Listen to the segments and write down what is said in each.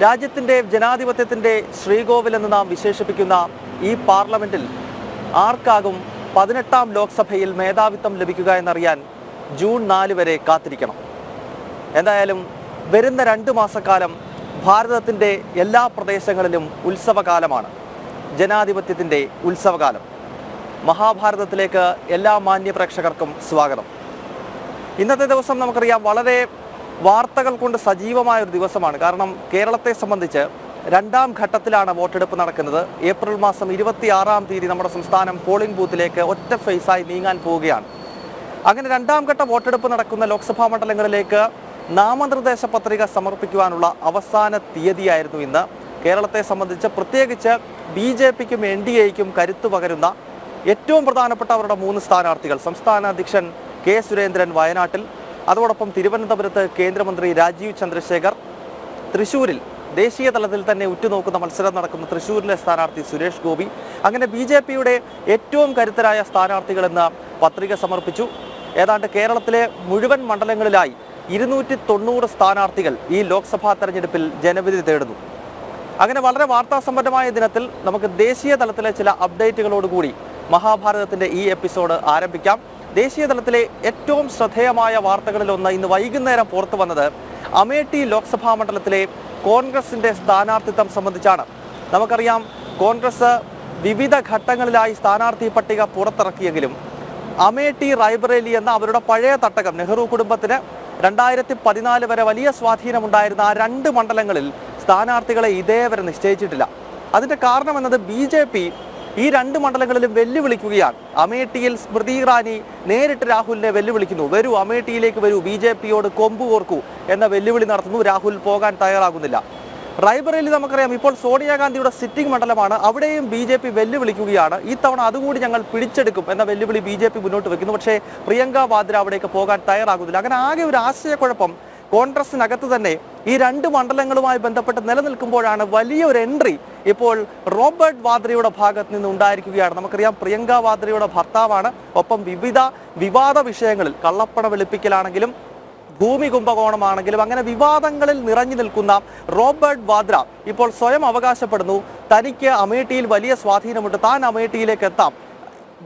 രാജ്യത്തിൻ്റെ ജനാധിപത്യത്തിൻ്റെ ശ്രീകോവിലെന്ന് നാം വിശേഷിപ്പിക്കുന്ന ഈ പാർലമെന്റിൽ ആർക്കാകും 18ാം ലോക്സഭയിൽ മേധാവിത്വം ലഭിക്കുക എന്നറിയാൻ ജൂൺ 4 വരെ കാത്തിരിക്കണം. എന്തായാലും വരുന്ന 2 മാസക്കാലം ഭാരതത്തിൻ്റെ എല്ലാ പ്രദേശങ്ങളിലും ഉത്സവകാലമാണ്. ജനാധിപത്യത്തിൻ്റെ ഉത്സവകാലം. മഹാഭാരതത്തിലേക്ക് എല്ലാ മാന്യ പ്രേക്ഷകർക്കും സ്വാഗതം. ഇന്നത്തെ ദിവസം നമുക്കറിയാം വളരെ വാർത്തകൾ കൊണ്ട് സജീവമായ ഒരു ദിവസമാണ്. കാരണം കേരളത്തെ സംബന്ധിച്ച് 2ാം ഘട്ടത്തിലാണ് വോട്ടെടുപ്പ് നടക്കുന്നത്. ഏപ്രിൽ മാസം 26-ാം തീയതി നമ്മുടെ സംസ്ഥാനം പോളിംഗ് ബൂത്തിലേക്ക് ഒറ്റ ഫേസായി നീങ്ങാൻ പോവുകയാണ്. അങ്ങനെ 2ാം ഘട്ട വോട്ടെടുപ്പ് നടക്കുന്ന ലോക്സഭാ മണ്ഡലങ്ങളിലേക്ക് നാമനിർദ്ദേശ പത്രിക സമർപ്പിക്കുവാനുള്ള അവസാന തീയതിയായിരുന്നു ഇന്ന്. കേരളത്തെ സംബന്ധിച്ച് പ്രത്യേകിച്ച് BJPക്കും NDAയ്ക്കും കരുത്തു പകരുന്ന ഏറ്റവും പ്രധാനപ്പെട്ട അവരുടെ 3 സ്ഥാനാർത്ഥികൾ, സംസ്ഥാന അധ്യക്ഷൻ K. സുരേന്ദ്രൻ വയനാട്ടിൽ, അതോടൊപ്പം തിരുവനന്തപുരത്ത് കേന്ദ്രമന്ത്രി രാജീവ് ചന്ദ്രശേഖർ, തൃശ്ശൂരിൽ ദേശീയ തലത്തിൽ തന്നെ ഉറ്റുനോക്കുന്ന മത്സരം നടക്കുന്ന തൃശ്ശൂരിലെ സ്ഥാനാർത്ഥി സുരേഷ് ഗോപി, അങ്ങനെ BJPയുടെ ഏറ്റവും കരുത്തരായ സ്ഥാനാർത്ഥികളെന്ന് പത്രിക സമർപ്പിച്ചു. ഏതാണ്ട് കേരളത്തിലെ മുഴുവൻ മണ്ഡലങ്ങളിലായി 290 സ്ഥാനാർത്ഥികൾ ഈ ലോക്സഭാ തെരഞ്ഞെടുപ്പിൽ ജനവിധി തേടുന്നു. അങ്ങനെ വളരെ വാർത്താസമ്പന്നമായ ദിനത്തിൽ നമുക്ക് ദേശീയ തലത്തിലെ ചില അപ്ഡേറ്റുകളോടുകൂടി മഹാഭാരതത്തിൻ്റെ ഈ എപ്പിസോഡ് ആരംഭിക്കാം. ദേശീയ തലത്തിലെ ഏറ്റവും ശ്രദ്ധേയമായ വാർത്തകളിലൊന്ന് ഇന്ന് വൈകുന്നേരം പുറത്തു വന്നത് അമേഠി ലോക്സഭാ മണ്ഡലത്തിലെ കോൺഗ്രസിൻ്റെ സ്ഥാനാർത്ഥിത്വം സംബന്ധിച്ചാണ്. നമുക്കറിയാം, കോൺഗ്രസ് വിവിധ ഘട്ടങ്ങളിലായി സ്ഥാനാർത്ഥി പട്ടിക പുറത്തിറക്കിയെങ്കിലും അമേഠി റായ്ബറേലി എന്ന അവരുടെ പഴയ തട്ടകം, നെഹ്റു കുടുംബത്തിന് 2014 വരെ വലിയ സ്വാധീനമുണ്ടായിരുന്ന ആ 2 മണ്ഡലങ്ങളിൽ സ്ഥാനാർത്ഥികളെ ഇതേവരെ നിശ്ചയിച്ചിട്ടില്ല. അതിൻ്റെ കാരണം എന്നത് BJP ഈ 2 മണ്ഡലങ്ങളിലും വെല്ലുവിളിക്കുകയാണ്. അമേഠിയിൽ സ്മൃതി ഇറാനി നേരിട്ട് രാഹുലിനെ വെല്ലുവിളിക്കുന്നു. വരൂ, അമേഠിയിലേക്ക് വരൂ, BJPയോട് കൊമ്പ് കോർക്കൂ എന്ന വെല്ലുവിളി നടത്തുന്നു. രാഹുൽ പോകാൻ തയ്യാറാകുന്നില്ല. റായ്ബറേലി നമുക്കറിയാം, ഇപ്പോൾ സോണിയാഗാന്ധിയുടെ സിറ്റിംഗ് മണ്ഡലമാണ്. അവിടെയും BJP വെല്ലുവിളിക്കുകയാണ്. ഈ തവണ അതുകൂടി ഞങ്ങൾ പിടിച്ചെടുക്കും എന്ന വെല്ലുവിളി BJP മുന്നോട്ട് വയ്ക്കുന്നു. പക്ഷേ പ്രിയങ്ക വാദ്ര അവിടേക്ക് പോകാൻ തയ്യാറാകുന്നില്ല. അങ്ങനെ ആകെ ഒരു ആശയക്കുഴപ്പം കോൺഗ്രസിനകത്ത് തന്നെ ഈ 2 മണ്ഡലങ്ങളുമായി ബന്ധപ്പെട്ട് നിലനിൽക്കുമ്പോഴാണ് വലിയൊരു എൻട്രി ഇപ്പോൾ റോബർട്ട് വാദ്രയുടെ ഭാഗത്ത് നിന്ന് ഉണ്ടായിരിക്കുകയാണ്. നമുക്കറിയാം, പ്രിയങ്ക വാദ്രയുടെ ഭർത്താവാണ്. ഒപ്പം വിവിധ വിവാദ വിഷയങ്ങളിൽ, കള്ളപ്പണ വെളുപ്പിക്കലാണെങ്കിലും ഭൂമി കുംഭകോണമാണെങ്കിലും അങ്ങനെ വിവാദങ്ങളിൽ നിറഞ്ഞു നിൽക്കുന്ന റോബർട്ട് വാദ്ര ഇപ്പോൾ സ്വയം അവകാശപ്പെടുന്നു, തനിക്ക് അമേഠിയിൽ വലിയ സ്വാധീനമുണ്ട്, താൻ അമേഠിയിലേക്ക് എത്താം,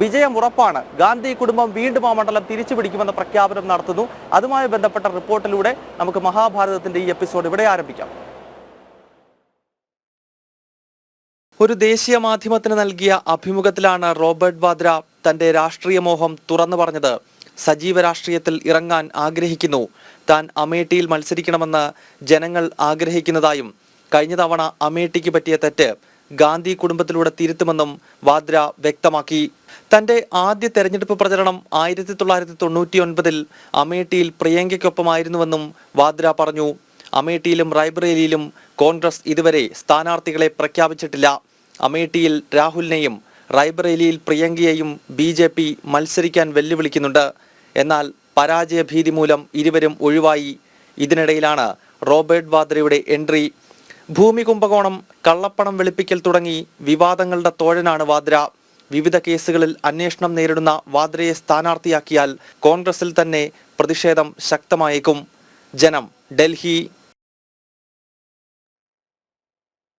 വിജയം ഉറപ്പാണ്, ഗാന്ധി കുടുംബം വീണ്ടും ആ മണ്ഡലം തിരിച്ചു പിടിക്കുമെന്ന പ്രഖ്യാപനം നടത്തുന്നു. അതുമായി ബന്ധപ്പെട്ട റിപ്പോർട്ടിലൂടെ നമുക്ക് മഹാഭാരതത്തിന്റെ ഈ എപ്പിസോഡ് ഇവിടെ ആരംഭിക്കാം. ഒരു ദേശീയ മാധ്യമത്തിന് നൽകിയ അഭിമുഖത്തിലാണ് റോബർട്ട് വാദ്ര തന്റെ രാഷ്ട്രീയ മോഹം തുറന്നു പറഞ്ഞത്. സജീവ രാഷ്ട്രീയത്തിൽ ഇറങ്ങാൻ ആഗ്രഹിക്കുന്നു, താൻ അമേഠിയിൽ മത്സരിക്കണമെന്ന് ജനങ്ങൾ ആഗ്രഹിക്കുന്നതായും കഴിഞ്ഞ തവണ അമേഠിക്ക് പറ്റിയ തെറ്റ് ഗാന്ധി കുടുംബത്തിലൂടെ തിരുത്തുമെന്നും വാദ്ര വ്യക്തമാക്കി. തന്റെ ആദ്യ തെരഞ്ഞെടുപ്പ് പ്രചരണം 1999 അമേഠിയിൽ പ്രിയങ്കയ്ക്കൊപ്പമായിരുന്നുവെന്നും വാദ്ര പറഞ്ഞു. അമേഠിയിലും റായ്ബറേലിയിലും കോൺഗ്രസ് ഇതുവരെ സ്ഥാനാർത്ഥികളെ പ്രഖ്യാപിച്ചിട്ടില്ല. അമേഠിയിൽ രാഹുലിനെയും റായ്ബറേലിയിൽ പ്രിയങ്കയെയും BJP മത്സരിക്കാൻ വെല്ലുവിളിക്കുന്നുണ്ട്. എന്നാൽ പരാജയ ഭീതി മൂലം ഇരുവരും ഒഴിവായി. ഇതിനിടയിലാണ് റോബർട്ട് വാദ്രയുടെ എൻട്രി. ഭൂമി കുംഭകോണം, കള്ളപ്പണം വെളുപ്പിക്കൽ തുടങ്ങി വിവാദങ്ങളുടെ തോഴനാണ് വാദ്ര. വിവിധ കേസുകളിൽ അന്വേഷണം നേരിടുന്ന വാദ്രയെ സ്ഥാനാർത്ഥിയാക്കിയാൽ കോൺഗ്രസിൽ തന്നെ പ്രതിഷേധം ശക്തമായേക്കും. ജനം, ഡൽഹി.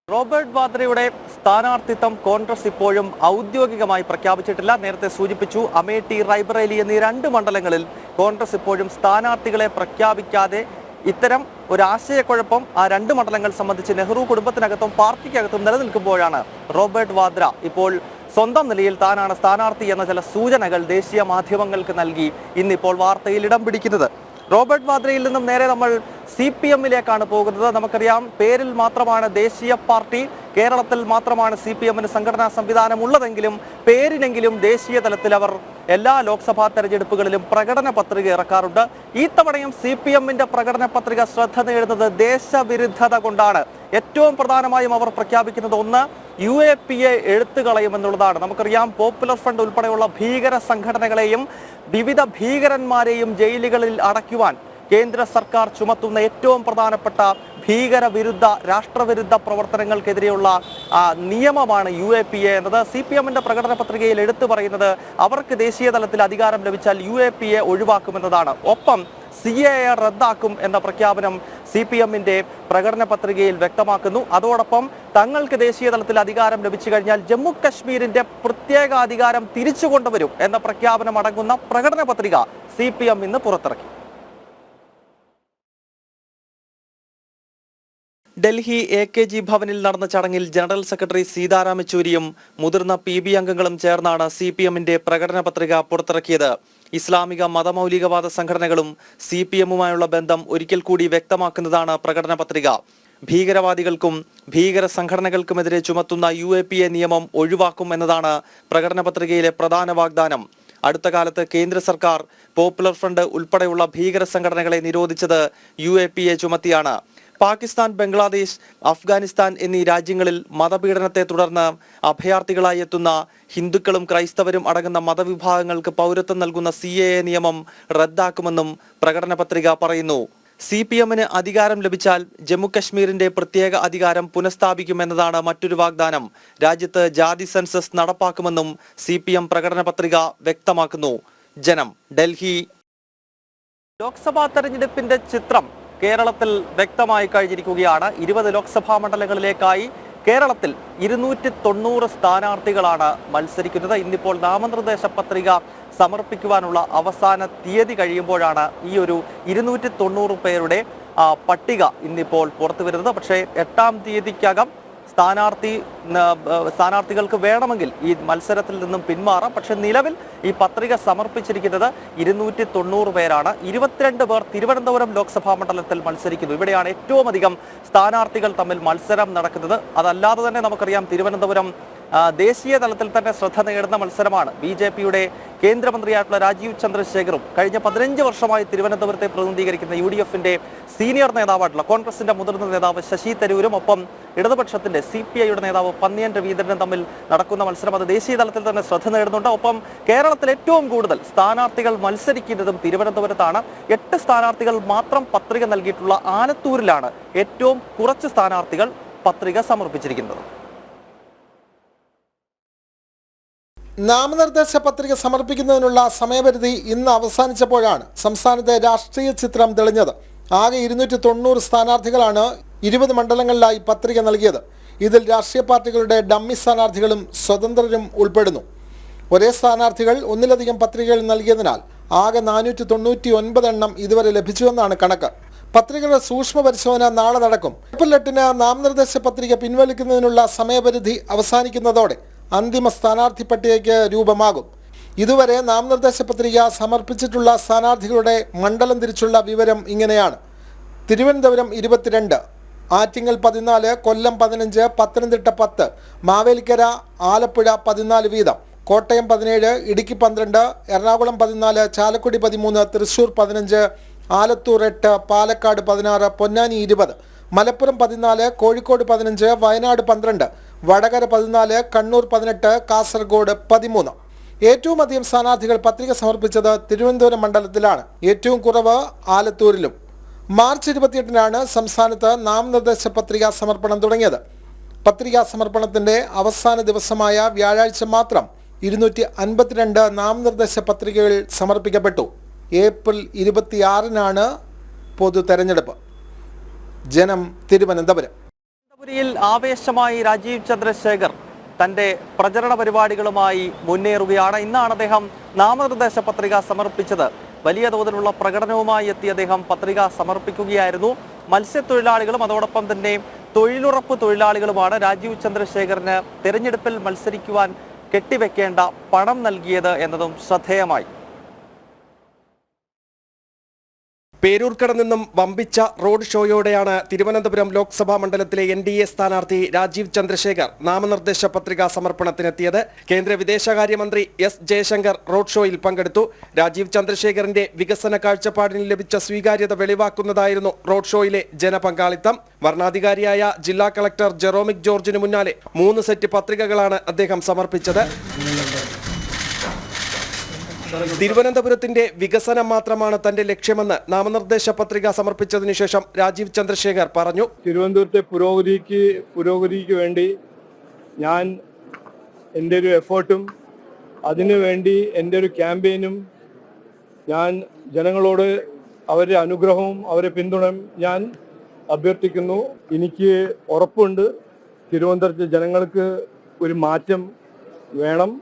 റോബർട്ട് വാദ്രയുടെ സ്ഥാനാർത്ഥിത്വം കോൺഗ്രസ് ഇപ്പോഴും ഔദ്യോഗികമായി പ്രഖ്യാപിച്ചിട്ടില്ല. നേരത്തെ സൂചിപ്പിച്ചു, അമേഠി, റായ്ബറേലി എന്നീ 2 മണ്ഡലങ്ങളിൽ കോൺഗ്രസ് ഇപ്പോഴും സ്ഥാനാർത്ഥികളെ പ്രഖ്യാപിക്കാതെ ഇത്തരം ഒരു ആശയക്കുഴപ്പം ആ 2 മണ്ഡലങ്ങൾ സംബന്ധിച്ച് നെഹ്റു കുടുംബത്തിനകത്തും പാർട്ടിക്കകത്തും നിലനിൽക്കുമ്പോഴാണ് റോബർട്ട് വാദ്ര ഇപ്പോൾ സ്വന്തം നിലയിൽ താനാണ് സ്ഥാനാർത്ഥി എന്ന ചില സൂചനകൾ ദേശീയ മാധ്യമങ്ങൾക്ക് നൽകി ഇന്നിപ്പോൾ വാർത്തയിൽ ഇടം പിടിക്കുന്നത്. റോബർട്ട് വാദ്രയിൽ നിന്നും നേരെ നമ്മൾ CPMലേക്കാണ് പോകുന്നത്. നമുക്കറിയാം, പേരിൽ മാത്രമാണ് ദേശീയ പാർട്ടി, കേരളത്തിൽ മാത്രമാണ് CPMന് സംഘടനാ സംവിധാനം ഉള്ളതെങ്കിലും പേരിനെങ്കിലും ദേശീയ തലത്തിൽ അവർ എല്ലാ ലോക്സഭാ തെരഞ്ഞെടുപ്പുകളിലും പ്രകടന പത്രിക ഇറക്കാറുണ്ട്. ഈ തവണയും CPMന്റെ പ്രകടന പത്രിക ശ്രദ്ധ നേടുന്നത് ദേശവിരുദ്ധത കൊണ്ടാണ്. ഏറ്റവും പ്രധാനമായും അവർ പ്രഖ്യാപിക്കുന്നത് ഒന്ന്, UAPയെ എടുത്തു കളയുമെന്നുള്ളതാണ്. നമുക്കറിയാം, പോപ്പുലർ ഫ്രണ്ട് ഉൾപ്പെടെയുള്ള ഭീകര സംഘടനകളെയും വിവിധ ഭീകരന്മാരെയും ജയിലുകളിൽ അടയ്ക്കുവാൻ കേന്ദ്ര സർക്കാർ ചുമത്തുന്ന ഏറ്റവും പ്രധാനപ്പെട്ട ഭീകരവിരുദ്ധ, രാഷ്ട്രവിരുദ്ധ പ്രവർത്തനങ്ങൾക്കെതിരെയുള്ള നിയമമാണ് UAPA എന്നത്. CPMന്റെ പ്രകടന പത്രികയിൽ എടുത്തു പറയുന്നത് അവർക്ക് ദേശീയ തലത്തിൽ അധികാരം ലഭിച്ചാൽ UAPയെ ഒഴിവാക്കുമെന്നതാണ്. ഒപ്പം CAA റദ്ദാക്കും എന്ന പ്രഖ്യാപനം CPM-ന്റെ പ്രകടന പത്രികയിൽ വ്യക്തമാക്കുന്നു. അതോടൊപ്പം തങ്ങൾക്ക് ദേശീയ തലത്തിൽ അധികാരം ലഭിച്ചു കഴിഞ്ഞാൽ ജമ്മു കശ്മീരിന്റെ പ്രത്യേക അധികാരം തിരിച്ചു കൊണ്ടുവരും എന്ന പ്രഖ്യാപനം അടങ്ങുന്ന പ്രകടന പത്രിക CPM ഇന്ന് പുറത്തിറക്കി. ഡൽഹി AKG ഭവനിൽ നടന്ന ചടങ്ങിൽ ജനറൽ സെക്രട്ടറി സീതാറാം യെച്ചൂരിയും മുതിർന്ന PB അംഗങ്ങളും ചേർന്നാണ് CPM-ന്റെ പ്രകടന പത്രിക പുറത്തിറക്കിയത്. ഇസ്ലാമിക മതമൗലികവാദ സംഘടനകളും CPM-ഉമായുള്ള ബന്ധം ഒരിക്കൽ കൂടി വ്യക്തമാക്കുന്നതാണ് പ്രകടന പത്രിക. ഭീകരവാദികൾക്കും ഭീകര സംഘടനകൾക്കുമെതിരെ ചുമത്തുന്ന UAPA നിയമം ഒഴിവാക്കും എന്നതാണ് പ്രകടന പത്രികയിലെ പ്രധാന വാഗ്ദാനം. അടുത്ത കാലത്ത് കേന്ദ്ര സർക്കാർ പോപ്പുലർ ഫ്രണ്ട് ഉൾപ്പെടെയുള്ള ഭീകര സംഘടനകളെ നിരോധിച്ചത് UAPA ചുമത്തിയാണ്. പാകിസ്ഥാൻ, ബംഗ്ലാദേശ്, അഫ്ഗാനിസ്ഥാൻ എന്നീ രാജ്യങ്ങളിൽ മതപീഡനത്തെ തുടർന്ന് അഭയാർത്ഥികളായി എത്തുന്ന ഹിന്ദുക്കളും ക്രൈസ്തവരും അടങ്ങുന്ന മതവിഭാഗങ്ങൾക്ക് പൗരത്വം നൽകുന്ന CAA നിയമം റദ്ദാക്കുമെന്നും പ്രകടന പത്രിക പറയുന്നു. CPM-ന് അധികാരം ലഭിച്ചാൽ ജമ്മു കശ്മീരിന്റെ പ്രത്യേക അധികാരം പുനഃസ്ഥാപിക്കുമെന്നതാണ് മറ്റൊരു വാഗ്ദാനം. രാജ്യത്ത് ജാതി സെൻസസ് നടപ്പാക്കുമെന്നും CPM പ്രകടന പത്രിക വ്യക്തമാക്കുന്നു. ജനം, ഡൽഹി. ലോക്സഭാ തെരഞ്ഞെടുപ്പിന്റെ ചിത്രം കേരളത്തിൽ വ്യക്തമായി കഴിഞ്ഞിരിക്കുകയാണ്. 20 ലോക്സഭാ മണ്ഡലങ്ങളിലേക്കായി കേരളത്തിൽ 290 സ്ഥാനാർത്ഥികളാണ് മത്സരിക്കുന്നത്. ഇന്നിപ്പോൾ നാമനിർദ്ദേശ പത്രിക സമർപ്പിക്കുവാനുള്ള അവസാന തീയതി കഴിയുമ്പോഴാണ് ഈ ഒരു 290 പേരുടെ പട്ടിക ഇന്നിപ്പോൾ പുറത്തു വരുന്നത്. പക്ഷേ 8-ാം തീയതിക്കകം സ്ഥാനാർത്ഥികൾക്ക് വേണമെങ്കിൽ ഈ മത്സരത്തിൽ നിന്നും പിന്മാറാം. പക്ഷെ നിലവിൽ ഈ പത്രിക സമർപ്പിച്ചിരിക്കുന്നത് 290 പേരാണ്. 22 പേർ തിരുവനന്തപുരം ലോക്സഭാ മണ്ഡലത്തിൽ മത്സരിക്കുന്നു. ഇവിടെയാണ് ഏറ്റവും അധികം സ്ഥാനാർത്ഥികൾ തമ്മിൽ മത്സരം നടക്കുന്നത്. അതല്ലാതെ തന്നെ നമുക്കറിയാം തിരുവനന്തപുരം ദേശീയ തലത്തിൽ തന്നെ ശ്രദ്ധ നേടുന്ന മത്സരമാണ്. BJP-യുടെ കേന്ദ്രമന്ത്രിയായിട്ടുള്ള രാജീവ് ചന്ദ്രശേഖറും കഴിഞ്ഞ 15 വർഷമായി തിരുവനന്തപുരത്തെ പ്രതിനിധീകരിക്കുന്ന UDF-ന്റെ സീനിയർ നേതാവായിട്ടുള്ള കോൺഗ്രസിന്റെ മുതിർന്ന നേതാവ് ശശി തരൂരും ഒപ്പം ഇടതുപക്ഷത്തിന്റെ CPI-യുടെ നേതാവ് പന്നിയൻ രവീന്ദ്രനും തമ്മിൽ നടക്കുന്ന മത്സരം അത് ദേശീയ തലത്തിൽ തന്നെ ശ്രദ്ധ നേടുന്നുണ്ട്. ഒപ്പം കേരളത്തിൽ ഏറ്റവും കൂടുതൽ സ്ഥാനാർത്ഥികൾ മത്സരിക്കുന്നതും തിരുവനന്തപുരത്താണ്. 8 സ്ഥാനാർത്ഥികൾ മാത്രം പത്രിക നൽകിയിട്ടുള്ള ആലത്തൂരിലാണ് ഏറ്റവും കുറച്ച് സ്ഥാനാർത്ഥികൾ പത്രിക സമർപ്പിച്ചിരിക്കുന്നത്. നാമനിർദ്ദേശ പത്രിക സമർപ്പിക്കുന്നതിനുള്ള സമയപരിധി ഇന്ന് അവസാനിച്ചപ്പോഴാണ് സംസ്ഥാനത്തെ രാഷ്ട്രീയ ചിത്രം തെളിഞ്ഞത്. ആകെ 290 സ്ഥാനാർത്ഥികളാണ് 20 മണ്ഡലങ്ങളിലായി പത്രിക നൽകിയത്. ഇതിൽ രാഷ്ട്രീയ പാർട്ടികളുടെ ഡമ്മി സ്ഥാനാർത്ഥികളും സ്വതന്ത്രരും ഉൾപ്പെടുന്നു. ഒരേ സ്ഥാനാർത്ഥികൾ ഒന്നിലധികം പത്രികകൾ നൽകിയതിനാൽ ആകെ 499 എണ്ണം ഇതുവരെ ലഭിച്ചുവെന്നാണ് കണക്ക്. പത്രികകളുടെ സൂക്ഷ്മ പരിശോധന നാളെ നടക്കും. ഏപ്രിൽ 8-ന് നാമനിർദ്ദേശ പത്രിക പിൻവലിക്കുന്നതിനുള്ള സമയപരിധി അവസാനിക്കുന്നതോടെ അന്തിമ സ്ഥാനാർത്ഥി പട്ടികയ്ക്ക് രൂപമാകും. ഇതുവരെ നാമനിർദ്ദേശ പത്രിക സമർപ്പിച്ചിട്ടുള്ള സ്ഥാനാർത്ഥികളുടെ മണ്ഡലം തിരിച്ചുള്ള വിവരം ഇങ്ങനെയാണ്. തിരുവനന്തപുരം 22, ആറ്റിങ്ങൽ 14, കൊല്ലം 15, പത്തനംതിട്ട 10, മാവേലിക്കര, ആലപ്പുഴ 14 വീതം, കോട്ടയം 17, ഇടുക്കി 12, എറണാകുളം 14, ചാലക്കുടി 13, തൃശൂർ 15, ആലത്തൂർ 8, പാലക്കാട് 16, പൊന്നാനി 20, മലപ്പുറം 14, കോഴിക്കോട് 15, വയനാട് 12, വടകര 14, കണ്ണൂർ 18, കാസർഗോഡ് 13. ഏറ്റവും അധികം സ്ഥാനാർത്ഥികൾ പത്രിക സമർപ്പിച്ചത് തിരുവനന്തപുരം മണ്ഡലത്തിലാണ്. ഏറ്റവും കുറവ് ആലത്തൂരിലും. മാർച്ച് 28-നാണ് സംസ്ഥാനത്ത് നാമനിർദ്ദേശ പത്രിക സമർപ്പണം തുടങ്ങിയത്. പത്രികാ സമർപ്പണത്തിന്റെ അവസാന ദിവസമായ വ്യാഴാഴ്ച മാത്രം 252 നാമനിർദ്ദേശ പത്രികകൾ സമർപ്പിക്കപ്പെട്ടു. ഏപ്രിൽ 26-നാണ് പൊതു തെരഞ്ഞെടുപ്പ്. ജനം, തിരുവനന്തപുരം. ിൽ ആവേശമായി രാജീവ് ചന്ദ്രശേഖർ തന്റെ പ്രചരണ പരിപാടികളുമായി മുന്നേറുകയാണ്. ഇന്നാണ് അദ്ദേഹം നാമനിർദ്ദേശ പത്രിക സമർപ്പിച്ചത്. വലിയ തോതിലുള്ള പ്രകടനവുമായി എത്തി അദ്ദേഹം പത്രിക സമർപ്പിക്കുകയായിരുന്നു. മത്സ്യത്തൊഴിലാളികളും അതോടൊപ്പം തന്നെ തൊഴിലുറപ്പ് തൊഴിലാളികളുമാണ് രാജീവ് ചന്ദ്രശേഖറിന് തെരഞ്ഞെടുപ്പിൽ മത്സരിക്കുവാൻ കെട്ടിവെക്കേണ്ട പണം നൽകിയത് എന്നതും ശ്രദ്ധേയമായി. പേരൂർക്കട നിന്നും വമ്പിച്ച റോഡ് ഷോയോടെയാണ് തിരുവനന്തപുരം ലോക്സഭാ മണ്ഡലത്തിലെ NDA സ്ഥാനാർത്ഥി രാജീവ് ചന്ദ്രശേഖർ നാമനിർദ്ദേശ പത്രികാ സമർപ്പണത്തിനെത്തിയത്. കേന്ദ്ര വിദേശകാര്യമന്ത്രി S ജയശങ്കർ റോഡ് ഷോയിൽ പങ്കെടുത്തു. രാജീവ് ചന്ദ്രശേഖറിന്റെ വികസന കാഴ്ചപ്പാടിന് ലഭിച്ച സ്വീകാര്യത വെളിവാക്കുന്നതായിരുന്നു റോഡ് ഷോയിലെ ജനപങ്കാളിത്തം. വർണ്ണാധികാരിയായ ജില്ലാ കളക്ടർ ജെറോമിക് ജോർജിന് മുന്നാലെ 3 സെറ്റ് പത്രികകളാണ് അദ്ദേഹം സമർപ്പിച്ചത്. തിരുവനന്തപുരത്തിന്റെ വികസനം മാത്രമാണ് തന്റെ ലക്ഷ്യമെന്ന് നാമനിർദ്ദേശ പത്രിക സമർപ്പിച്ചതിനു ശേഷം രാജീവ് ചന്ദ്രശേഖർ പറഞ്ഞു. തിരുവനന്തപുരത്തെ പുരോഗതിക്ക് വേണ്ടി ഞാൻ എൻ്റെ ഒരു എഫേർട്ടും അതിനുവേണ്ടി എൻ്റെ ഒരു ക്യാമ്പയിനും ഞാൻ ജനങ്ങളോട് അവരുടെ അനുഗ്രഹവും അവരുടെ പിന്തുണയും ഞാൻ അഭ്യർത്ഥിക്കുന്നു. എനിക്ക് ഉറപ്പുണ്ട് തിരുവനന്തപുരത്തെ ജനങ്ങൾക്ക് ഒരു മാറ്റം വേണം.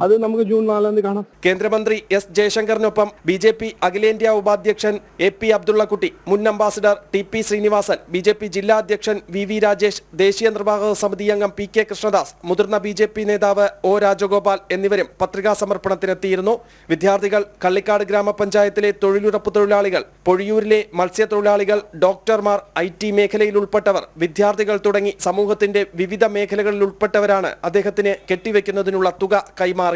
അത് നമുക്ക് ജൂൺ 4 കാണാം. കേന്ദ്രമന്ത്രി എസ് ജയശങ്കറിനൊപ്പം BJP അഖിലേന്ത്യാ ഉപാധ്യക്ഷൻ AP അബ്ദുള്ളക്കുട്ടി, മുൻ അംബാസിഡർ TP ശ്രീനിവാസൻ, BJP ജില്ലാ അധ്യക്ഷൻ VV രാജേഷ്, ദേശീയ നിർവാഹക സമിതി അംഗം PK കൃഷ്ണദാസ്, മുതിർന്ന BJP നേതാവ് O രാജഗോപാൽ എന്നിവരും പത്രികാ സമർപ്പണത്തിനെത്തിയിരുന്നു. വിദ്യാർത്ഥികൾ, കള്ളിക്കാട് ഗ്രാമപഞ്ചായത്തിലെ തൊഴിലുറപ്പ് തൊഴിലാളികൾ, പൊഴിയൂരിലെ മത്സ്യത്തൊഴിലാളികൾ, ഡോക്ടർമാർ, IT മേഖലയിൽ ഉൾപ്പെട്ടവർ, വിദ്യാർത്ഥികൾ തുടങ്ങി സമൂഹത്തിന്റെ വിവിധ മേഖലകളിൽ ഉൾപ്പെട്ടവരാണ് അദ്ദേഹത്തിന് കെട്ടിവെക്കുന്നതിനുള്ള തുക കൈമാറിയത്.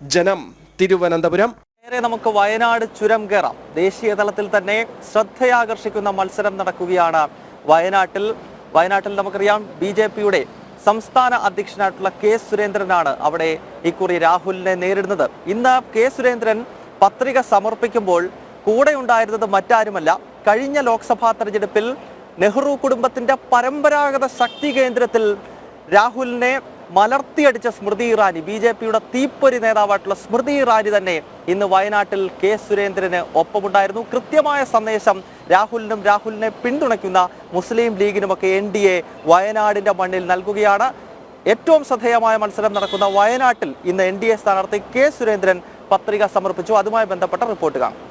ജനം, തിരുവനന്തപുരം. നേരെ നമുക്ക് വയനാട് ചുരം കയറാം. ദേശീയ തലത്തിൽ തന്നെ ശ്രദ്ധയാകർഷിക്കുന്ന മത്സരം നടക്കുകയാണ് വയനാട്ടിൽ നമുക്കറിയാം BJPയുടെ സംസ്ഥാന അധ്യക്ഷനായിട്ടുള്ള K സുരേന്ദ്രനാണ് അവിടെ ഇക്കുറി രാഹുലിനെ നേരിടുന്നത്. ഇന്ന് K സുരേന്ദ്രൻ പത്രിക സമർപ്പിക്കുമ്പോൾ കൂടെ ഉണ്ടായിരുന്നത് മറ്റാരുമല്ല, കഴിഞ്ഞ ലോക്സഭാ തെരഞ്ഞെടുപ്പിൽ നെഹ്റു കുടുംബത്തിന്റെ പരമ്പരാഗത ശക്തി കേന്ദ്രത്തിൽ രാഹുലിനെ മലർത്തിയടിച്ച സ്മൃതി ഇറാനി, BJPയുടെ തീപ്പൊരി നേതാവായിട്ടുള്ള സ്മൃതി ഇറാനി തന്നെ ഇന്ന് വയനാട്ടിൽ K സുരേന്ദ്രന് ഒപ്പമുണ്ടായിരുന്നു. കൃത്യമായ സന്ദേശം രാഹുലിനെ പിന്തുണയ്ക്കുന്ന മുസ്ലിം ലീഗിനുമൊക്കെ NDA വയനാടിന്റെ മണ്ണിൽ നൽകുകയാണ്. ഏറ്റവും ശ്രദ്ധേയമായ മത്സരം നടക്കുന്ന വയനാട്ടിൽ ഇന്ന് NDA സ്ഥാനാർത്ഥി K സുരേന്ദ്രൻ പത്രിക സമർപ്പിച്ചു. അതുമായി ബന്ധപ്പെട്ട റിപ്പോർട്ട് കാണാം.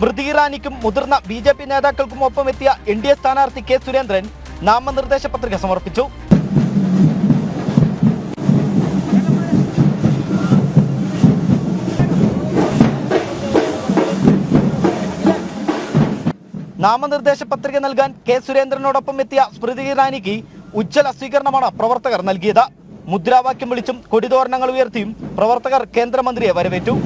സ്മൃതി ഇറാനിക്കും മുതിർന്ന BJP നേതാക്കൾക്കും ഒപ്പമെത്തിയ NDA സ്ഥാനാർത്ഥി K സുരേന്ദ്രൻ നാമനിർദ്ദേശ പത്രിക സമർപ്പിച്ചു. നാമനിർദ്ദേശ പത്രിക നൽകാൻ K സുരേന്ദ്രനോടൊപ്പം എത്തിയ സ്മൃതി ഇറാനിക്ക് ഉജ്ജ്വല സ്വീകരണമാണ് പ്രവർത്തകർ നൽകിയത്. മുദ്രാവാക്യം വിളിച്ചും കൊടിതോരണങ്ങൾ ഉയർത്തിയും പ്രവർത്തകർ കേന്ദ്രമന്ത്രിയെ വരവേറ്റു.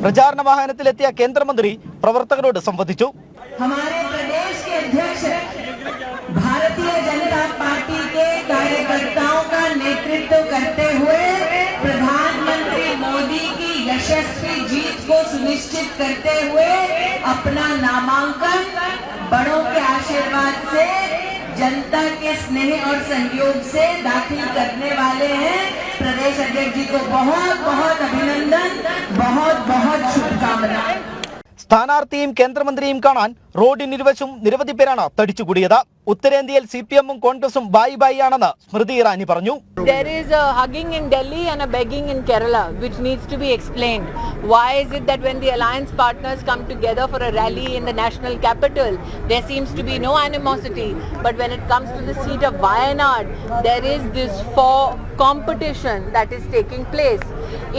പ്രചാരണ വാഹനത്തിലെത്തിയ കേന്ദ്രമന്ത്രി പ്രവർത്തകരോട് സംവദിച്ചു. हमारे प्रदेश के अध्यक्ष भारतीय जनता पार्टी के कार्यकर्ताओं का नेतृत्व करते हुए प्रधानमंत्री मोदी की यशस्वी जीत को सुनिश्चित करते हुए अपना नामांकन बड़ों के आशीर्वाद से, जनता के स्नेह और सहयोग से दाखिल करने वाले हैं. प्रदेश अध्यक्ष जी को बहुत बहुत अभिनंदन, बहुत बहुत शुभकामनाएं. സ്ഥാനാർത്ഥിയും കേന്ദ്രമന്ത്രിയും കാണാൻ റോഡിനിരുവശം നിരവധി പേരാണ് തടിച്ചുകൂടിയത്. ഉത്തരേന്ത്യയിൽ CPM-ഉം കോൺഗ്രസും ബായി ബായി ആണെന്ന് സ്മൃതി ഇറാനി പറഞ്ഞു. There is a hugging in Delhi and a begging in Kerala which needs to be explained. Why is it that when the alliance partners come together for a rally in the national capital, there seems to be no animosity, but when it comes to the seat of Wayanad, there is this competition that is taking place.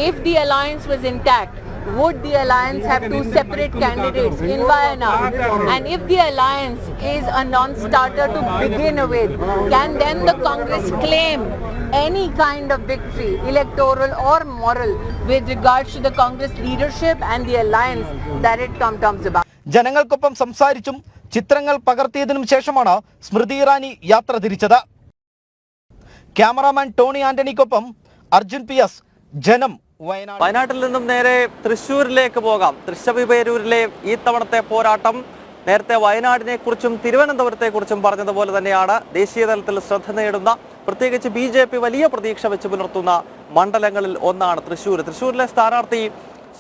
If the alliance was intact, would the alliance have two separate candidates in Wayanad? And if the alliance is a non-starter to begin with, can then the Congress claim any kind of victory, electoral or moral, with regards to the Congress leadership and the alliance that it comes about? ജനങ്ങൾക്കൊപ്പം സംസാരിച്ചും ചിത്രങ്ങൾ പകർത്തിയതിനും ശേഷമാണ് സ്മൃതി ഇറാനി യാത്ര തിരിച്ചത്. Cameraman Tony ആന്റണിക്കൊപ്പം Arjun PS, ജനം, വയനാട്. വയനാട്ടിൽ നിന്നും നേരെ തൃശ്ശൂരിലേക്ക് പോകാം. തൃശ്ശൂരിലെ ഈ തവണത്തെ പോരാട്ടം നേരത്തെ വയനാടിനെ കുറിച്ചും തിരുവനന്തപുരത്തെ കുറിച്ചും പറഞ്ഞതുപോലെ തന്നെയാണ്. ദേശീയ തലത്തിൽ ശ്രദ്ധ നേടുന്ന, പ്രത്യേകിച്ച് BJP വലിയ പ്രതീക്ഷ വെച്ച് പുലർത്തുന്ന മണ്ഡലങ്ങളിൽ ഒന്നാണ് തൃശ്ശൂരിലെ സ്ഥാനാർത്ഥി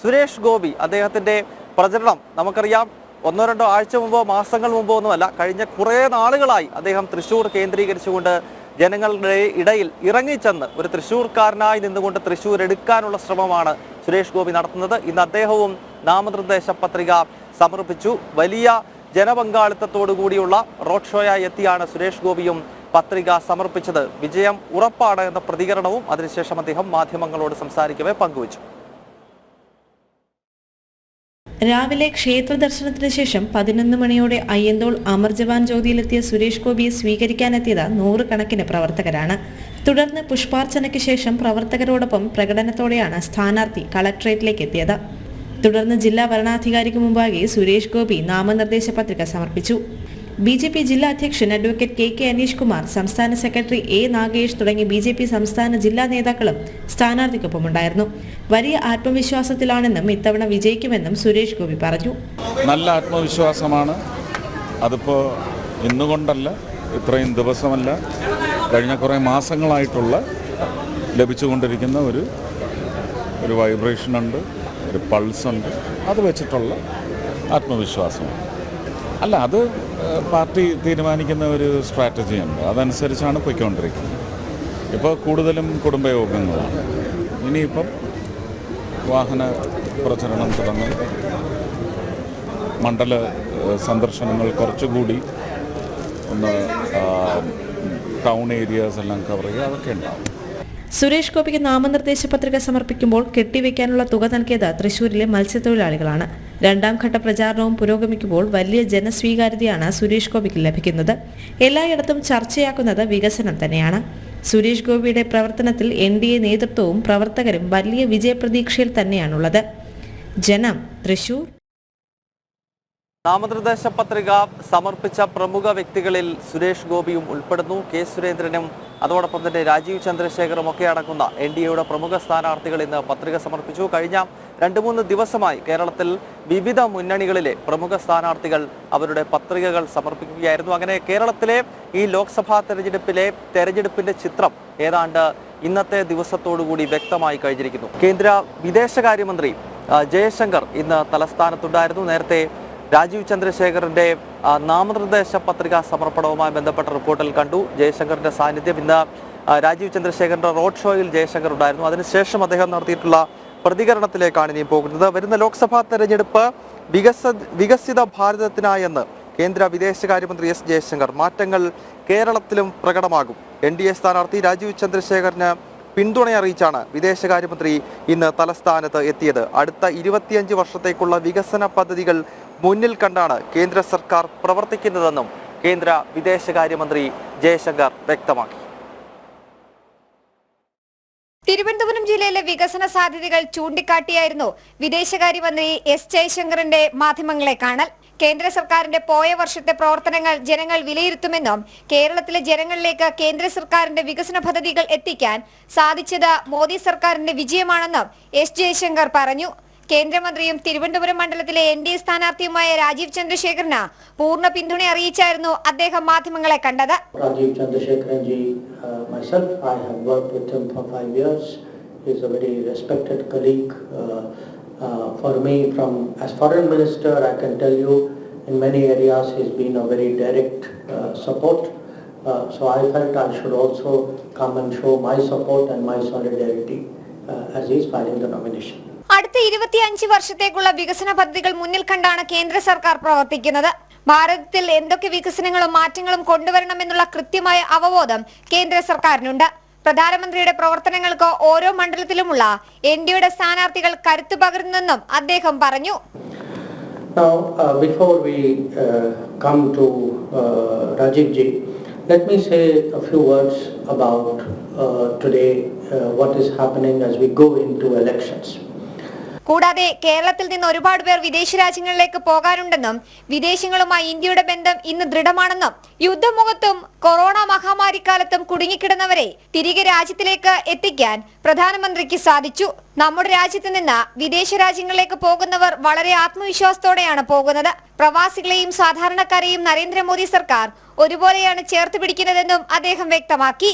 സുരേഷ് ഗോപി. അദ്ദേഹത്തിന്റെ പ്രചരണം നമുക്കറിയാം, 1-2 ആഴ്ച മുമ്പോ മാസങ്ങൾ മുമ്പോ ഒന്നുമല്ല, കഴിഞ്ഞ കുറേ നാളുകളായി അദ്ദേഹം തൃശ്ശൂർ കേന്ദ്രീകരിച്ചുകൊണ്ട് ജനങ്ങളുടെ ഇടയിൽ ഇറങ്ങിച്ചെന്ന് ഒരു തൃശ്ശൂർക്കാരനായി നിന്നുകൊണ്ട് തൃശ്ശൂർ എടുക്കാനുള്ള ശ്രമമാണ് സുരേഷ് ഗോപി നടത്തുന്നത്. ഇന്ന് അദ്ദേഹവും നാമനിർദ്ദേശ പത്രിക സമർപ്പിച്ചു. വലിയ ജനപങ്കാളിത്തത്തോടു കൂടിയുള്ള റോഡ് ഷോയായി എത്തിയാണ് സുരേഷ് ഗോപിയും പത്രിക സമർപ്പിച്ചത്. വിജയം ഉറപ്പാണ് എന്ന പ്രതികരണവും അതിനുശേഷം അദ്ദേഹം മാധ്യമങ്ങളോട് സംസാരിക്കവേ പങ്കുവച്ചു. രാവിലെ ക്ഷേത്ര ദർശനത്തിന് ശേഷം 11 മണിയോടെ അയ്യന്തോൾ അമർ ജവാൻ ജ്യോതിയിലെത്തിയ സുരേഷ് ഗോപിയെ സ്വീകരിക്കാനെത്തിയത് 100 കണക്കിന് പ്രവർത്തകരാണ്. തുടർന്ന് പുഷ്പാർച്ചനയ്ക്ക് ശേഷം പ്രവർത്തകരോടൊപ്പം പ്രകടനത്തോടെയാണ് സ്ഥാനാർത്ഥി കളക്ടറേറ്റിലേക്ക് എത്തിയത്. തുടർന്ന് ജില്ലാ വരണാധികാരിക്ക് മുമ്പാകെ സുരേഷ് ഗോപി നാമനിർദ്ദേശ പത്രിക സമർപ്പിച്ചു. BJP ജില്ലാ അധ്യക്ഷൻ അഡ്വക്കേറ്റ് KK അനീഷ് കുമാർ, സംസ്ഥാന സെക്രട്ടറി A നാഗേഷ് തുടങ്ങി BJP സംസ്ഥാന ജില്ലാ നേതാക്കളും സ്ഥാനാർത്ഥിക്കൊപ്പമുണ്ടായിരുന്നു. വലിയ ആത്മവിശ്വാസത്തിലാണെന്നും ഇത്തവണ വിജയിക്കുമെന്നും സുരേഷ് ഗോപി പറഞ്ഞു. നല്ല ആത്മവിശ്വാസമാണ്. അതിപ്പോൾ ഇന്നുകൊണ്ടല്ല, ഇത്രയും ദിവസമല്ല, കഴിഞ്ഞ കുറേ മാസങ്ങളായിട്ടുള്ള ലഭിച്ചുകൊണ്ടിരിക്കുന്ന ഒരു വൈബ്രേഷനുണ്ട്, ഒരു പൾസുണ്ട്. അത് വെച്ചിട്ടുള്ള ആത്മവിശ്വാസമാണ്. അല്ല, അത് പാർട്ടി തീരുമാനിക്കുന്ന ഒരു സ്ട്രാറ്റജിയുണ്ട്. അതനുസരിച്ചാണ് പോയിക്കൊണ്ടിരിക്കുന്നത്. ഇപ്പോൾ കൂടുതലും കുടുംബയോഗങ്ങളാണ്. ഇനിയിപ്പം വാഹന പ്രചരണം തുടങ്ങും. മണ്ഡല സന്ദർശനങ്ങൾ കുറച്ചുകൂടി ഒന്ന് ടൗൺ ഏരിയാസ് എല്ലാം കവർ ചെയ്യുക, അതൊക്കെ ഉണ്ടാവും. സുരേഷ് ഗോപിക്ക് നാമനിർദ്ദേശ പത്രിക സമർപ്പിക്കുമ്പോൾ കെട്ടിവെക്കാനുള്ള തുക നൽകിയത് തൃശൂരിലെ മത്സ്യത്തൊഴിലാളികളാണ്. രണ്ടാം ഘട്ട പ്രചാരണവും പുരോഗമിക്കുമ്പോൾ വലിയ ജനസ്വീകാര്യതയാണ് സുരേഷ് ഗോപിക്ക് ലഭിക്കുന്നത്. എല്ലായിടത്തും ചർച്ചയാക്കുന്നത് വികസനം തന്നെയാണ്. സുരേഷ് ഗോപിയുടെ പ്രവർത്തനത്തിൽ NDA നേതൃത്വവും പ്രവർത്തകരും വലിയ വിജയപ്രതീക്ഷയിൽ തന്നെയാണുള്ളത്. ജനം, തൃശൂർ. നാമനിർദ്ദേശ പത്രിക സമർപ്പിച്ച പ്രമുഖ വ്യക്തികളിൽ സുരേഷ് ഗോപിയും ഉൾപ്പെടുന്നു. K. സുരേന്ദ്രനും അതോടൊപ്പം തന്നെ രാജീവ് ചന്ദ്രശേഖറും ഒക്കെ അടങ്ങുന്ന NDAയുടെ പ്രമുഖ സ്ഥാനാർത്ഥികൾ ഇന്ന് പത്രിക സമർപ്പിച്ചു. കഴിഞ്ഞ 2-3 ദിവസമായി കേരളത്തിൽ വിവിധ മുന്നണികളിലെ പ്രമുഖ സ്ഥാനാർത്ഥികൾ അവരുടെ പത്രികകൾ സമർപ്പിക്കുകയായിരുന്നു. അങ്ങനെ കേരളത്തിലെ ഈ ലോക്സഭാ തെരഞ്ഞെടുപ്പിന്റെ ചിത്രം ഏതാണ്ട് ഇന്നത്തെ ദിവസത്തോടുകൂടി വ്യക്തമായി കഴിഞ്ഞിരിക്കുന്നു. കേന്ദ്ര വിദേശകാര്യമന്ത്രി ജയശങ്കർ ഇന്ന് തലസ്ഥാനത്തുണ്ടായിരുന്നു. നേരത്തെ രാജീവ് ചന്ദ്രശേഖറിന്റെ നാമനിർദ്ദേശ പത്രിക സമർപ്പണവുമായി ബന്ധപ്പെട്ട റിപ്പോർട്ടിൽ കണ്ടു ജയശങ്കറിന്റെ സാന്നിധ്യം. ഇന്ന് രാജീവ് ചന്ദ്രശേഖറിന്റെ റോഡ് ഷോയിൽ ജയശങ്കർ ഉണ്ടായിരുന്നു. അതിനുശേഷം അദ്ദേഹം നടത്തിയിട്ടുള്ള പ്രതികരണത്തിലേക്കാണ് ഇനി പോകുന്നത്. വരുന്ന ലോക്സഭാ തെരഞ്ഞെടുപ്പ് വികസിത ഭാരതത്തിനായെന്ന് കേന്ദ്ര വിദേശകാര്യമന്ത്രി S. ജയശങ്കർ. മാറ്റങ്ങൾ കേരളത്തിലും പ്രകടമാകും. NDA സ്ഥാനാർത്ഥി രാജീവ് ചന്ദ്രശേഖറിന് പിന്തുണയറിയിച്ചാണ് വിദേശകാര്യമന്ത്രി ഇന്ന് തലസ്ഥാനത്ത് എത്തിയത്. അടുത്ത 25 വർഷത്തേക്കുള്ള വികസന പദ്ധതികൾ മുന്നിൽ കണ്ടാണ് കേന്ദ്ര സർക്കാർ പ്രവർത്തിക്കുന്നതെന്നും കേന്ദ്ര വിദേശകാര്യമന്ത്രി ജയശങ്കർ വ്യക്തമാക്കി. തിരുവനന്തപുരം ജില്ലയിലെ വികസന സാധ്യതകൾ ചൂണ്ടിക്കാട്ടിയായിരുന്നു വിദേശകാര്യമന്ത്രി S. ജയശങ്കറിന്റെ മാധ്യമങ്ങളെ കാണൽ. കേന്ദ്ര സർക്കാരിന്റെ പോയ വർഷത്തെ പ്രവർത്തനങ്ങൾ ജനങ്ങൾ വിലയിരുത്തുമെന്നും കേരളത്തിലെ ജനങ്ങളിലേക്ക് കേന്ദ്ര സർക്കാരിന്റെ വികസന പദ്ധതികൾ എത്തിക്കാൻ സാധിച്ചത് മോദി സർക്കാരിന്റെ വിജയമാണെന്നും S. ജയശങ്കർ പറഞ്ഞു. കേന്ദ്രമന്ത്രിയും തിരുവനന്തപുരം മണ്ഡലത്തിലെ NDA സ്ഥാനാർത്ഥിയുമായ രാജീവ് ചന്ദ്രശേഖറിന് പൂർണ്ണ പിന്തുണ അറിയിച്ചായിരുന്നു അദ്ദേഹം മാധ്യമങ്ങളെ കണ്ടത്. Rajeev Chandrasekharan ji, myself, I have worked with him for 5 years. He is a very respected colleague. For me, as foreign minister, I can tell you, in many areas he's been a very direct support. So I felt I should also come and show my support and my solidarity as he's filing the nomination. അടുത്ത 25 വർഷത്തേക്കുള്ള വികസന പദ്ധതികൾ മുന്നിൽ കണ്ടാണ് കേന്ദ്ര സർക്കാർ പ്രവർത്തിക്കുന്നത്. ഭാരതത്തിൽ എന്തൊക്കെ വികസനങ്ങളും മാറ്റങ്ങളും കൊണ്ടുവരണമെന്നുള്ള കൃത്യമായ അവബോധം കേന്ദ്ര സർക്കാരിനുണ്ട്. പ്രധാനമന്ത്രിയുടെ പ്രവർത്തനങ്ങൾക്ക് ഓരോ മണ്ഡലത്തിലുമുള്ള NDAയുടെ സ്ഥാനാർത്ഥികൾ കരുത്തു പകരുന്നെന്നും അദ്ദേഹം പറഞ്ഞു. Now, before we come to Rajiv ji, let me say a few words about today, what is happening as we go into elections. കൂടാതെ കേരളത്തിൽ നിന്ന് ഒരുപാട് പേർ വിദേശ രാജ്യങ്ങളിലേക്ക് പോകാനുണ്ടെന്നും വിദേശങ്ങളുമായി ഇന്ത്യയുടെ ബന്ധം ഇന്ന് ദൃഢമാണെന്നും യുദ്ധമുഖത്തും കൊറോണ മഹാമാരിക്കാലത്തും കുടുങ്ങിക്കിടന്നവരെ തിരികെ രാജ്യത്തിലേക്ക് എത്തിക്കാൻ പ്രധാനമന്ത്രിക്ക് സാധിച്ചു. നമ്മുടെ രാജ്യത്ത് നിന്ന് വിദേശ രാജ്യങ്ങളിലേക്ക് പോകുന്നവർ വളരെ ആത്മവിശ്വാസത്തോടെയാണ് പോകുന്നത്. പ്രവാസികളെയും സാധാരണക്കാരെയും നരേന്ദ്രമോദി സർക്കാർ ഒരുപോലെയാണ് ചേർത്ത് പിടിക്കുന്നതെന്നും അദ്ദേഹം വ്യക്തമാക്കി.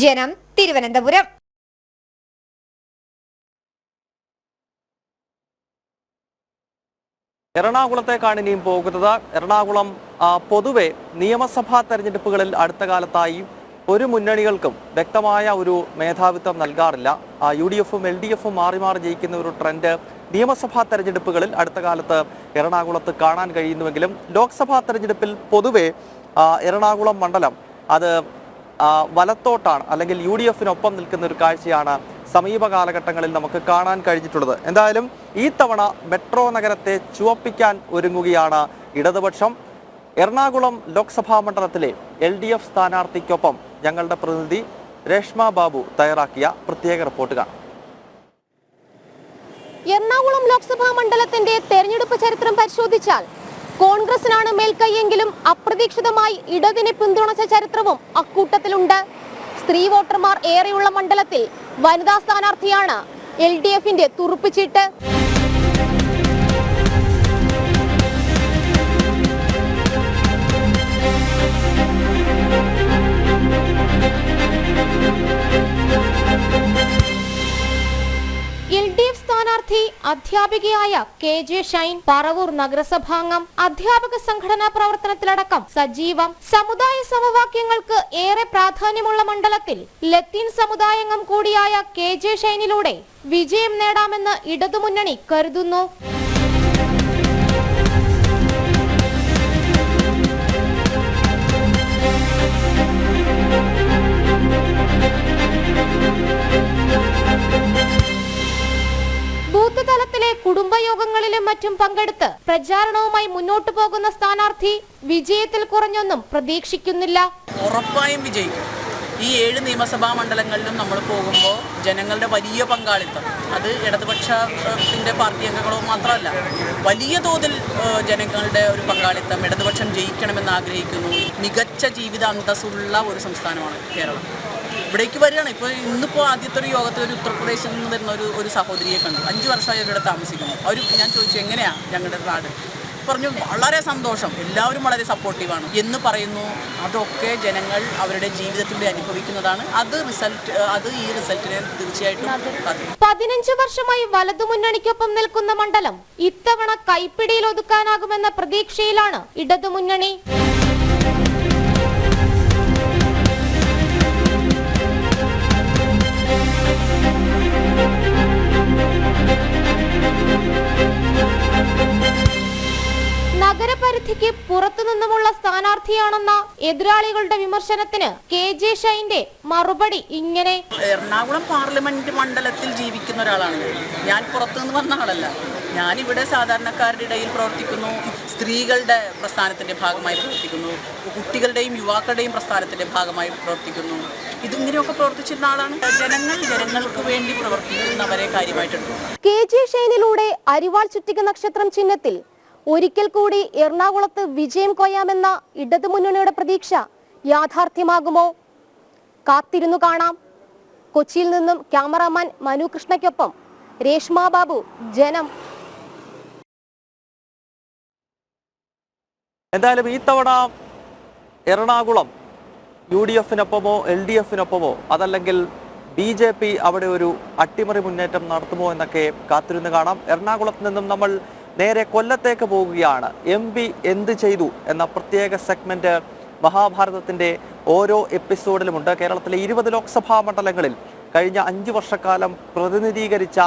ജനം, തിരുവനന്തപുരം. എറണാകുളത്തേക്കാണ് ഇനിയും പോകുന്നത്. എറണാകുളം പൊതുവെ നിയമസഭാ തെരഞ്ഞെടുപ്പുകളിൽ അടുത്ത കാലത്തായി ഒരു മുന്നണികൾക്കും വ്യക്തമായ ഒരു മേധാവിത്വം നൽകാറില്ല. UDFും LDFും മാറി മാറി ജയിക്കുന്ന ഒരു ട്രെൻഡ് നിയമസഭാ തെരഞ്ഞെടുപ്പുകളിൽ അടുത്ത കാലത്ത് എറണാകുളത്ത് കാണാൻ കഴിയുന്നുവെങ്കിലും ലോക്സഭാ തെരഞ്ഞെടുപ്പിൽ പൊതുവെ എറണാകുളം മണ്ഡലം അത് വലത്തോട്ടാണ്, അല്ലെങ്കിൽ UDFിനൊപ്പം നിൽക്കുന്ന ഒരു കാഴ്ചയാണ് സമീപ കാലഘട്ടങ്ങളിൽ നമുക്ക് കാണാൻ കഴിഞ്ഞിട്ടുള്ളത്. എന്തായാലും ഈ തവണ മെട്രോ നഗരത്തെ ചുവപ്പിക്കാൻ ഒരുങ്ങുകയാണ് ഇടതുപക്ഷം. എറണാകുളം ലോക്സഭാ മണ്ഡലത്തിലെ LDF സ്ഥാനാർത്ഥിക്കൊപ്പം ഞങ്ങളുടെ പ്രതിനിധി രേഷ്മ ബാബു തയ്യാറാക്കിയ പ്രത്യേക റിപ്പോർട്ട് കാണാം. എറണാകുളം ലോക്സഭാ മണ്ഡലത്തിന്റെ തെരഞ്ഞെടുപ്പ് ചരിത്രം പരിശോധിച്ചാൽ കോൺഗ്രസിനാണ് മേൽക്കൈയെങ്കിലും അപ്രതീക്ഷിതമായി ഇടതിനെ പിന്തുണച്ച ചരിത്രവും അക്കൂട്ടത്തിലുണ്ട്. സ്ത്രീ വോട്ടർമാർ ഏറെയുള്ള മണ്ഡലത്തിൽ വനിതാ സ്ഥാനാർത്ഥിയാണ് LDFന്റെ തുറുപ്പുചീട്ട്. LDF സ്ഥാനാർത്ഥി അധ്യാപികയായ KJ ഷൈൻ പറവൂർ നഗരസഭാംഗം. അധ്യാപക സംഘടനാ പ്രവർത്തനത്തിലടക്കം സജീവം. സമുദായ സമവാക്യങ്ങൾക്ക് ഏറെ പ്രാധാന്യമുള്ള മണ്ഡലത്തിൽ ലത്തീൻ സമുദായാംഗം കൂടിയായ KJ ഷൈനിലൂടെ വിജയം നേടാമെന്ന് ഇടതുമുന്നണി കരുതുന്നു. ബൂത്ത് തലത്തിലെ കുടുംബയോഗങ്ങളിലും മറ്റും പങ്കെടുത്ത് പ്രചാരണവുമായി മുന്നോട്ടു പോകുന്ന സ്ഥാനാർത്ഥി വിജയത്തിൽ കുറഞ്ഞൊന്നും പ്രതീക്ഷിക്കുന്നില്ല. ഉറപ്പായും വിജയിക്കും. ഈ 7 നിയമസഭാ മണ്ഡലങ്ങളിലും നമ്മൾ പോകുമ്പോൾ ജനങ്ങളുടെ വലിയ പങ്കാളിത്തം, അത് ഇടതുപക്ഷത്തിൻ്റെ പാർട്ടി അംഗങ്ങളോ മാത്രമല്ല, വലിയ തോതിൽ ജനങ്ങളുടെ ഒരു പങ്കാളിത്തം, ഇടതുപക്ഷം ജയിക്കണമെന്ന് ആഗ്രഹിക്കുന്നു. മികച്ച ജീവിത അന്തസ്സുള്ള ഒരു സംസ്ഥാനമാണ് കേരളം. ഇവിടേക്ക് വരികയാണ്. ഇന്നിപ്പോൾ ആദ്യത്തെ ഒരു യോഗത്തിൽ ഒരു ഉത്തർപ്രദേശിൽ നിന്ന് വരുന്ന ഒരു സഹോദരിയെ കണ്ടു. 5 വർഷമായി അവരുടെ താമസിക്കുന്നു. ഞാൻ ചോദിച്ചു എങ്ങനെയാണ് ഞങ്ങളുടെ നാട്, പറഞ്ഞു വളരെ സന്തോഷം, എല്ലാവരും വളരെ സപ്പോർട്ടീവാണ് എന്ന് പറയുന്നു. അതൊക്കെ ജനങ്ങൾ അവരുടെ ജീവിതത്തിൽ അനുഭവിക്കുന്നതാണ്. അത് ഈ റിസൾട്ടിനെ തീർച്ചയായിട്ടും 15 വർഷമായി വലതുമുന്നണിക്കൊപ്പം നിൽക്കുന്ന മണ്ഡലം ഇത്തവണ കൈപ്പിടിയിൽ ഒതുക്കാനാകുമെന്ന പ്രതീക്ഷയിലാണ് ഇടതുമുന്നണി. നഗരപരിധിക്ക് പുറത്തുനിന്നുമുള്ള സ്ഥാനാർത്ഥിയാണെന്ന എതിരാളികളുടെ വിമർശനത്തിന് KJ ഷൈന്റെ മറുപടി ഇങ്ങനെ. എറണാകുളം പാർലമെന്റ് മണ്ഡലത്തിൽ ജീവിക്കുന്ന ഒരാളാണ് ഞാൻ. പുറത്തുനിന്ന് വന്ന ആളല്ല. ഞാനിവിടെ സാധാരണക്കാരുടെ ഇടയിൽ പ്രവർത്തിക്കുന്നു. സ്ത്രീകളുടെ പ്രസ്ഥാനത്തിന്റെ ഭാഗമായി പ്രവർത്തിക്കുന്നു. കുട്ടികളുടെയും യുവാക്കളുടെയും പ്രസ്ഥാനത്തിന്റെ ഭാഗമായി പ്രവർത്തിക്കുന്നു. ഇതിങ്ങനെയൊക്കെ പ്രവർത്തിച്ചിരുന്ന ആളാണ്. ജനങ്ങൾക്ക് വേണ്ടി പ്രവർത്തിക്കുന്നവരെ കാര്യമായിട്ടുണ്ട്. KJ ഷൈനിലൂടെ അരിവാൾ ചുറ്റിക നക്ഷത്രം ചിഹ്നത്തിൽ ഒരിക്കൽ കൂടി എറണാകുളത്ത് വിജയം കൊയ്യാമെന്ന ഇടതുമുന്നണിയുടെ പ്രതീക്ഷ യാഥാർത്ഥ്യമാകുമോ? കാത്തിരുന്നു കാണാം. കൊച്ചിയിൽ നിന്നും ക്യാമറാമാൻ മനു കൃഷ്ണയ്ക്കൊപ്പം രേഷ്മ ബാബു, ജനം. എന്തായാലും ഈ തവണ എറണാകുളം UDF-നൊപ്പമോ LDF-നൊപ്പമോ അതല്ലെങ്കിൽ BJP അവിടെ ഒരു അട്ടിമറി മുന്നേറ്റം നടത്തുമോ എന്നൊക്കെ കാത്തിരുന്ന് കാണാം. എറണാകുളത്ത് നിന്നും നമ്മൾ നേരെ കൊല്ലത്തേക്ക് പോവുകയാണ്. MP എന്ത് ചെയ്തു എന്ന പ്രത്യേക സെഗ്മെന്റ് മഹാഭാരതത്തിന്റെ ഓരോ എപ്പിസോഡിലുമുണ്ട്. കേരളത്തിലെ 20 ലോക്സഭാ മണ്ഡലങ്ങളിൽ കഴിഞ്ഞ 5 വർഷക്കാലം പ്രതിനിധീകരിച്ച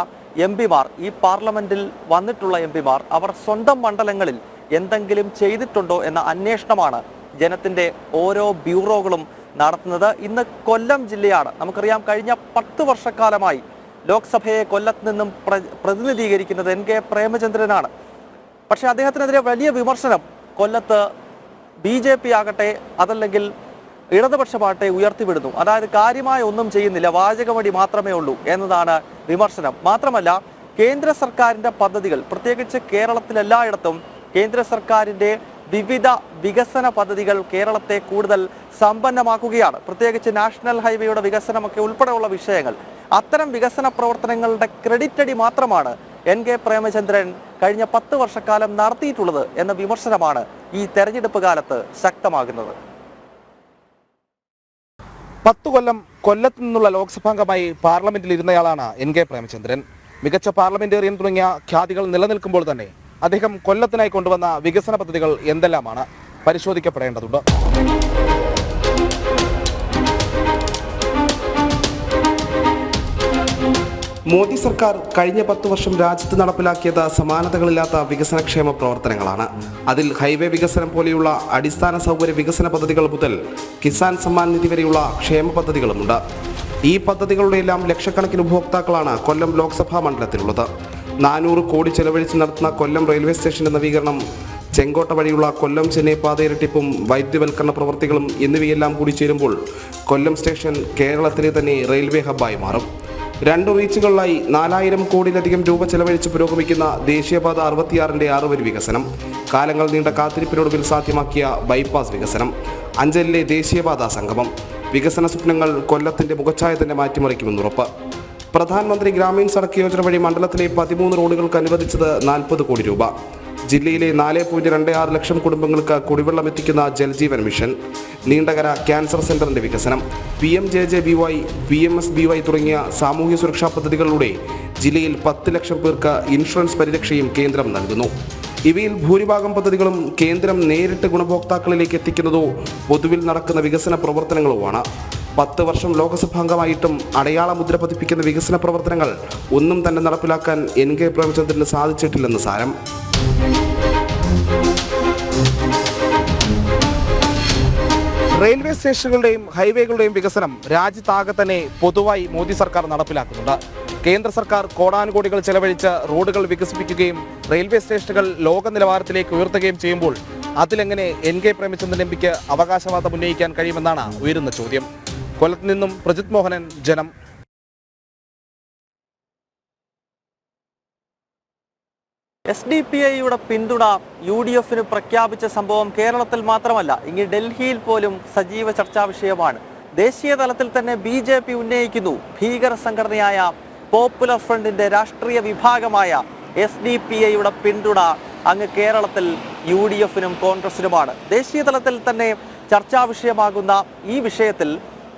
MP-മാർ, ഈ പാർലമെന്റിൽ വന്നിട്ടുള്ള MP-മാർ അവർ സ്വന്തം മണ്ഡലങ്ങളിൽ എന്തെങ്കിലും ചെയ്തിട്ടുണ്ടോ എന്ന അന്വേഷണമാണ് ജനത്തിന്റെ ഓരോ ബ്യൂറോകളും നടത്തുന്നത്. ഇന്ന് കൊല്ലം ജില്ലയാണ്. നമുക്കറിയാം, കഴിഞ്ഞ 10 വർഷക്കാലമായി ലോക്സഭയെ കൊല്ലത്ത് നിന്നും പ്രതിനിധീകരിക്കുന്നത് NK പ്രേമചന്ദ്രനാണ്. പക്ഷേ അദ്ദേഹത്തിനെതിരെ വലിയ വിമർശനം കൊല്ലത്ത് BJP ആകട്ടെ അതല്ലെങ്കിൽ ഇടതുപക്ഷമാകട്ടെ ഉയർത്തിവിടുന്നു. അതായത് കാര്യമായ ഒന്നും ചെയ്യുന്നില്ല, വാചകമടി മാത്രമേ ഉള്ളൂ എന്നതാണ് വിമർശനം. മാത്രമല്ല, കേന്ദ്ര സർക്കാരിൻ്റെ പദ്ധതികൾ, പ്രത്യേകിച്ച് കേരളത്തിലെല്ലായിടത്തും കേന്ദ്ര സർക്കാരിൻ്റെ വിവിധ വികസന പദ്ധതികൾ കേരളത്തെ കൂടുതൽ സമ്പന്നമാക്കുകയാണ്. പ്രത്യേകിച്ച് നാഷണൽ ഹൈവേയുടെ വികസനമൊക്കെ ഉൾപ്പെടെയുള്ള വിഷയങ്ങൾ. അത്തരം വികസന പ്രവർത്തനങ്ങളുടെ ക്രെഡിറ്റ് അടി മാത്രമാണ് NK പ്രേമചന്ദ്രൻ കഴിഞ്ഞ 10 വർഷക്കാലം നടത്തിയിട്ടുള്ളത് എന്ന വിമർശനമാണ് ഈ തെരഞ്ഞെടുപ്പ് കാലത്ത് ശക്തമാകുന്നത്. 10 കൊല്ലം കൊല്ലത്ത് നിന്നുള്ള ലോക്സഭാംഗമായി പാർലമെന്റിൽ ഇരുന്നയാളാണ് NK പ്രേമചന്ദ്രൻ. മികച്ച പാർലമെന്റേറിയൻ തുടങ്ങിയ ഖ്യാതികൾ നിലനിൽക്കുമ്പോൾ തന്നെ അദ്ദേഹം കൊല്ലത്തിനായി കൊണ്ടുവന്ന വികസന പദ്ധതികൾ എന്തെല്ലാമാണ് പരിശോധിക്കപ്പെടേണ്ടതുണ്ട്. മോദി സർക്കാർ കഴിഞ്ഞ 10 വർഷം രാജ്യത്ത് നടപ്പിലാക്കിയത് സമാനതകളില്ലാത്ത വികസനക്ഷേമ പ്രവർത്തനങ്ങളാണ്. അതിൽ ഹൈവേ വികസനം പോലെയുള്ള അടിസ്ഥാന സൗകര്യ വികസന പദ്ധതികൾ മുതൽ കിസാൻ സമ്മാൻ നിധി വരെയുള്ള ക്ഷേമ പദ്ധതികളുമുണ്ട്. ഈ പദ്ധതികളുടെ എല്ലാം ലക്ഷക്കണക്കിന് ഉപഭോക്താക്കളാണ് കൊല്ലം ലോക്സഭാ മണ്ഡലത്തിലുള്ളത്. 400 കോടി ചെലവഴിച്ച് നടത്തുന്ന കൊല്ലം റെയിൽവേ സ്റ്റേഷന്റെ നവീകരണം, ചെങ്കോട്ട വഴിയുള്ള കൊല്ലം ചെന്നൈ പാത ഇരട്ടിപ്പും വൈദ്യുതിവൽക്കരണ പ്രവർത്തികളും എന്നിവയെല്ലാം കൂടി ചേരുമ്പോൾ കൊല്ലം സ്റ്റേഷൻ കേരളത്തിലെ തന്നെ റെയിൽവേ ഹബ്ബായി മാറും. 2 റീച്ചുകളിലായി 4000 കോടിയിലധികം രൂപ ചെലവഴിച്ച് പുരോഗമിക്കുന്ന ദേശീയപാത 66-ന്റെ 6 വരി വികസനം, കാലങ്ങൾ നീണ്ട കാത്തിരിപ്പിനൊടുവിൽ സാധ്യമാക്കിയ ബൈപ്പാസ് വികസനം, അഞ്ചലിലെ ദേശീയപാത സംഗമം. വികസന സ്വപ്നങ്ങൾ കൊല്ലത്തിന്റെ മുഖച്ഛായ തന്നെ മാറ്റിമറിക്കുമെന്നുറപ്പ്. പ്രധാനമന്ത്രി ഗ്രാമീൺ സഡക് യോജന വഴി മണ്ഡലത്തിലെ 13 റോഡുകൾക്ക് അനുവദിച്ചത് 40 കോടി രൂപ. ജില്ലയിലെ 4.26 ലക്ഷം കുടുംബങ്ങൾക്ക് കുടിവെള്ളം എത്തിക്കുന്ന ജൽജീവൻ മിഷൻ. നീണ്ടകര ക്യാൻസർ സെന്ററിന്റെ വികസനം, PMJJBY, PMSBY തുടങ്ങിയ സാമൂഹ്യ സുരക്ഷാ പദ്ധതികളിലൂടെ ജില്ലയിൽ 10 ലക്ഷം പേർക്ക് ഇൻഷുറൻസ് പരിരക്ഷയും കേന്ദ്രം നൽകുന്നു. ഇവയിൽ ഭൂരിഭാഗം പദ്ധതികളും കേന്ദ്രം നേരിട്ട് ഗുണഭോക്താക്കളിലേക്ക് എത്തിക്കുന്നതോ പൊതുവിൽ നടക്കുന്ന വികസന പ്രവർത്തനങ്ങളുമാണ്. 10 വർഷം ലോകസഭാംഗമായിട്ടും അടയാള മുദ്ര പതിപ്പിക്കുന്ന വികസന പ്രവർത്തനങ്ങൾ ഒന്നും തന്നെ നടപ്പിലാക്കാൻ NK പ്രേമചന്ദ്രന് സാധിച്ചിട്ടില്ലെന്ന് സാരം. റെയിൽവേ സ്റ്റേഷനുകളുടെയും ഹൈവേകളുടെയും വികസനം രാജ്യത്താകെ തന്നെ പൊതുവായി മോദി സർക്കാർ നടപ്പിലാക്കുന്നുണ്ട്. കേന്ദ്ര സർക്കാർ കോടാനുകോടികൾ ചെലവഴിച്ച് റോഡുകൾ വികസിപ്പിക്കുകയും റെയിൽവേ സ്റ്റേഷനുകൾ ലോക നിലവാരത്തിലേക്ക് ഉയർത്തുകയും ചെയ്യുമ്പോൾ അതിലെങ്ങനെ NK പ്രേമചന്ദ്രൻ MPക്ക് അവകാശവാദം ഉന്നയിക്കാൻ കഴിയുമെന്നാണ് ഉയരുന്ന ചോദ്യം. കൊല്ലത്ത് നിന്നും പ്രജിത് മോഹനൻ, ജനം. SDPIയുടെ പിന്തുണ UDFന് പ്രഖ്യാപിച്ച സംഭവം കേരളത്തിൽ മാത്രമല്ല, ഇങ്ങ് ഡൽഹിയിൽ പോലും സജീവ ചർച്ചാ വിഷയമാണ്. ദേശീയ തലത്തിൽ തന്നെ BJP ഉന്നയിക്കുന്നു. ഭീകര സംഘടനയായ പോപ്പുലർ ഫ്രണ്ടിന്റെ രാഷ്ട്രീയ വിഭാഗമായ SDPIയുടെ പിന്തുണ അങ്ങ് കേരളത്തിൽ UDFനും കോൺഗ്രസിനുമാണ്. ദേശീയ തലത്തിൽ തന്നെ ചർച്ചാ വിഷയമാകുന്ന ഈ വിഷയത്തിൽ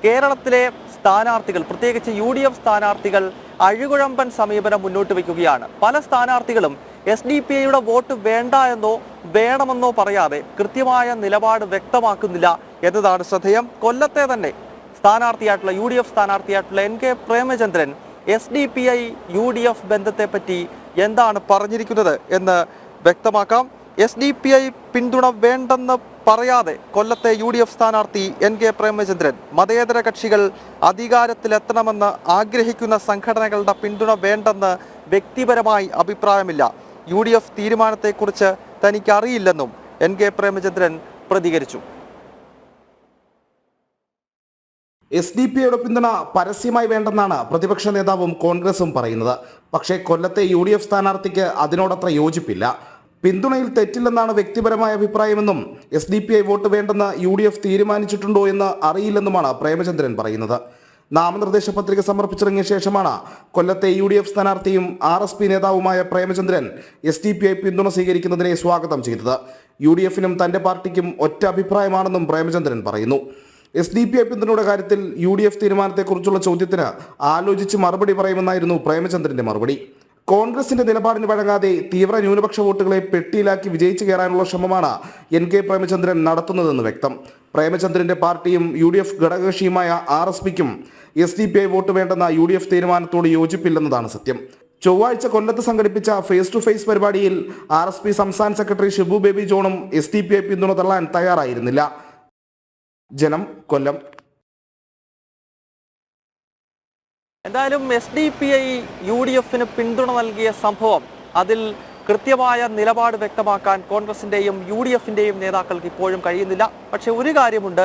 കേരളത്തിലെ സ്ഥാനാർത്ഥികൾ, പ്രത്യേകിച്ച് UDF സ്ഥാനാർത്ഥികൾ അഴുകുഴമ്പൻ സമീപനം മുന്നോട്ട് വയ്ക്കുകയാണ്. പല സ്ഥാനാർത്ഥികളും SDPIയുടെ വോട്ട് വേണ്ട എന്നോ വേണമെന്നോ പറയാതെ കൃത്യമായ നിലപാട് വ്യക്തമാക്കുന്നില്ല എന്നതാണ് ശ്രദ്ധേയം. കൊല്ലത്തെ തന്നെ സ്ഥാനാർത്ഥിയായിട്ടുള്ള UDF സ്ഥാനാർത്ഥിയായിട്ടുള്ള NK Premachandran SDPI UDF ബന്ധത്തെപ്പറ്റി എന്താണ് പറഞ്ഞിരിക്കുന്നത് എന്ന് വ്യക്തമാക്കാം. SDPI പിന്തുണ വേണ്ടെന്ന് പറയാതെ കൊല്ലത്തെ UDF സ്ഥാനാർത്ഥി NK പ്രേമചന്ദ്രൻ മതേതര കക്ഷികൾ അധികാരത്തിലെത്തണമെന്ന് ആഗ്രഹിക്കുന്ന സംഘടനകളുടെ പിന്തുണ വേണ്ടെന്ന് വ്യക്തിപരമായി അഭിപ്രായമില്ല. UDF തീരുമാനത്തെക്കുറിച്ച് തനിക്ക് അറിയില്ലെന്നും NK പ്രേമചന്ദ്രൻ പ്രതികരിച്ചു. SDPIയുടെ പിന്തുണ പരസ്യമായി വേണ്ടെന്നാണ് പ്രതിപക്ഷ നേതാവും കോൺഗ്രസും പറയുന്നത്. പക്ഷേ കൊല്ലത്തെ UDF സ്ഥാനാർത്ഥിക്ക് അതിനോടത്ര യോജിപ്പില്ല. പിന്തുണയിൽ തെറ്റില്ലെന്നാണ് വ്യക്തിപരമായ അഭിപ്രായമെന്നും SDPI വോട്ട് വേണ്ടെന്ന് UDF തീരുമാനിച്ചിട്ടുണ്ടോ എന്ന് അറിയില്ലെന്നുമാണ് പ്രേമചന്ദ്രൻ പറയുന്നത്. നാമനിർദ്ദേശ പത്രിക സമർപ്പിച്ചിറങ്ങിയ ശേഷമാണ് കൊല്ലത്തെ UDF സ്ഥാനാർത്ഥിയും RSP നേതാവുമായ പ്രേമചന്ദ്രൻ SDPI പിന്തുണ സ്വീകരിക്കുന്നതിനെ സ്വാഗതം ചെയ്തത്. UDFനും തന്റെ പാർട്ടിക്കും ഒറ്റ അഭിപ്രായമാണെന്നും പ്രേമചന്ദ്രൻ പറയുന്നു. SDPI പിന്തുണയുടെ കാര്യത്തിൽ UDF തീരുമാനത്തെക്കുറിച്ചുള്ള ചോദ്യത്തിന് ആലോചിച്ച് മറുപടി പറയുമെന്നായിരുന്നു പ്രേമചന്ദ്രന്റെ മറുപടി. കോൺഗ്രസിന്റെ നിലപാടിന് വഴങ്ങാതെ തീവ്ര ന്യൂനപക്ഷ വോട്ടുകളെ പെട്ടിയിലാക്കി വിജയിച്ചു കയറാനുള്ള ശ്രമമാണ് NK പ്രേമചന്ദ്രൻ നടത്തുന്നതെന്ന് വ്യക്തം. പ്രേമചന്ദ്രന്റെ പാർട്ടിയും UDF ഘടകകക്ഷിയുമായ RSPക്കും SDPI വോട്ട് വേണ്ടെന്ന UDF തീരുമാനത്തോട് യോജിപ്പില്ലെന്നതാണ് സത്യം. ചൊവ്വാഴ്ച കൊല്ലത്ത് സംഘടിപ്പിച്ച ഫേസ് ടു ഫേസ് പരിപാടിയിൽ RSP സംസ്ഥാന സെക്രട്ടറി ഷിബു ബേബി ജോണും SDPI പിന്തുണ തള്ളാൻ തയ്യാറായിരുന്നില്ല. ജനം, കൊല്ലം. എന്തായാലും SDPI UDFന് പിന്തുണ നൽകിയ സംഭവം, അതിൽ കൃത്യമായ നിലപാട് വ്യക്തമാക്കാൻ കോൺഗ്രസിന്റെയും UDFന്റെയും നേതാക്കൾക്ക് ഇപ്പോഴും കഴിയുന്നില്ല. പക്ഷെ ഒരു കാര്യമുണ്ട്,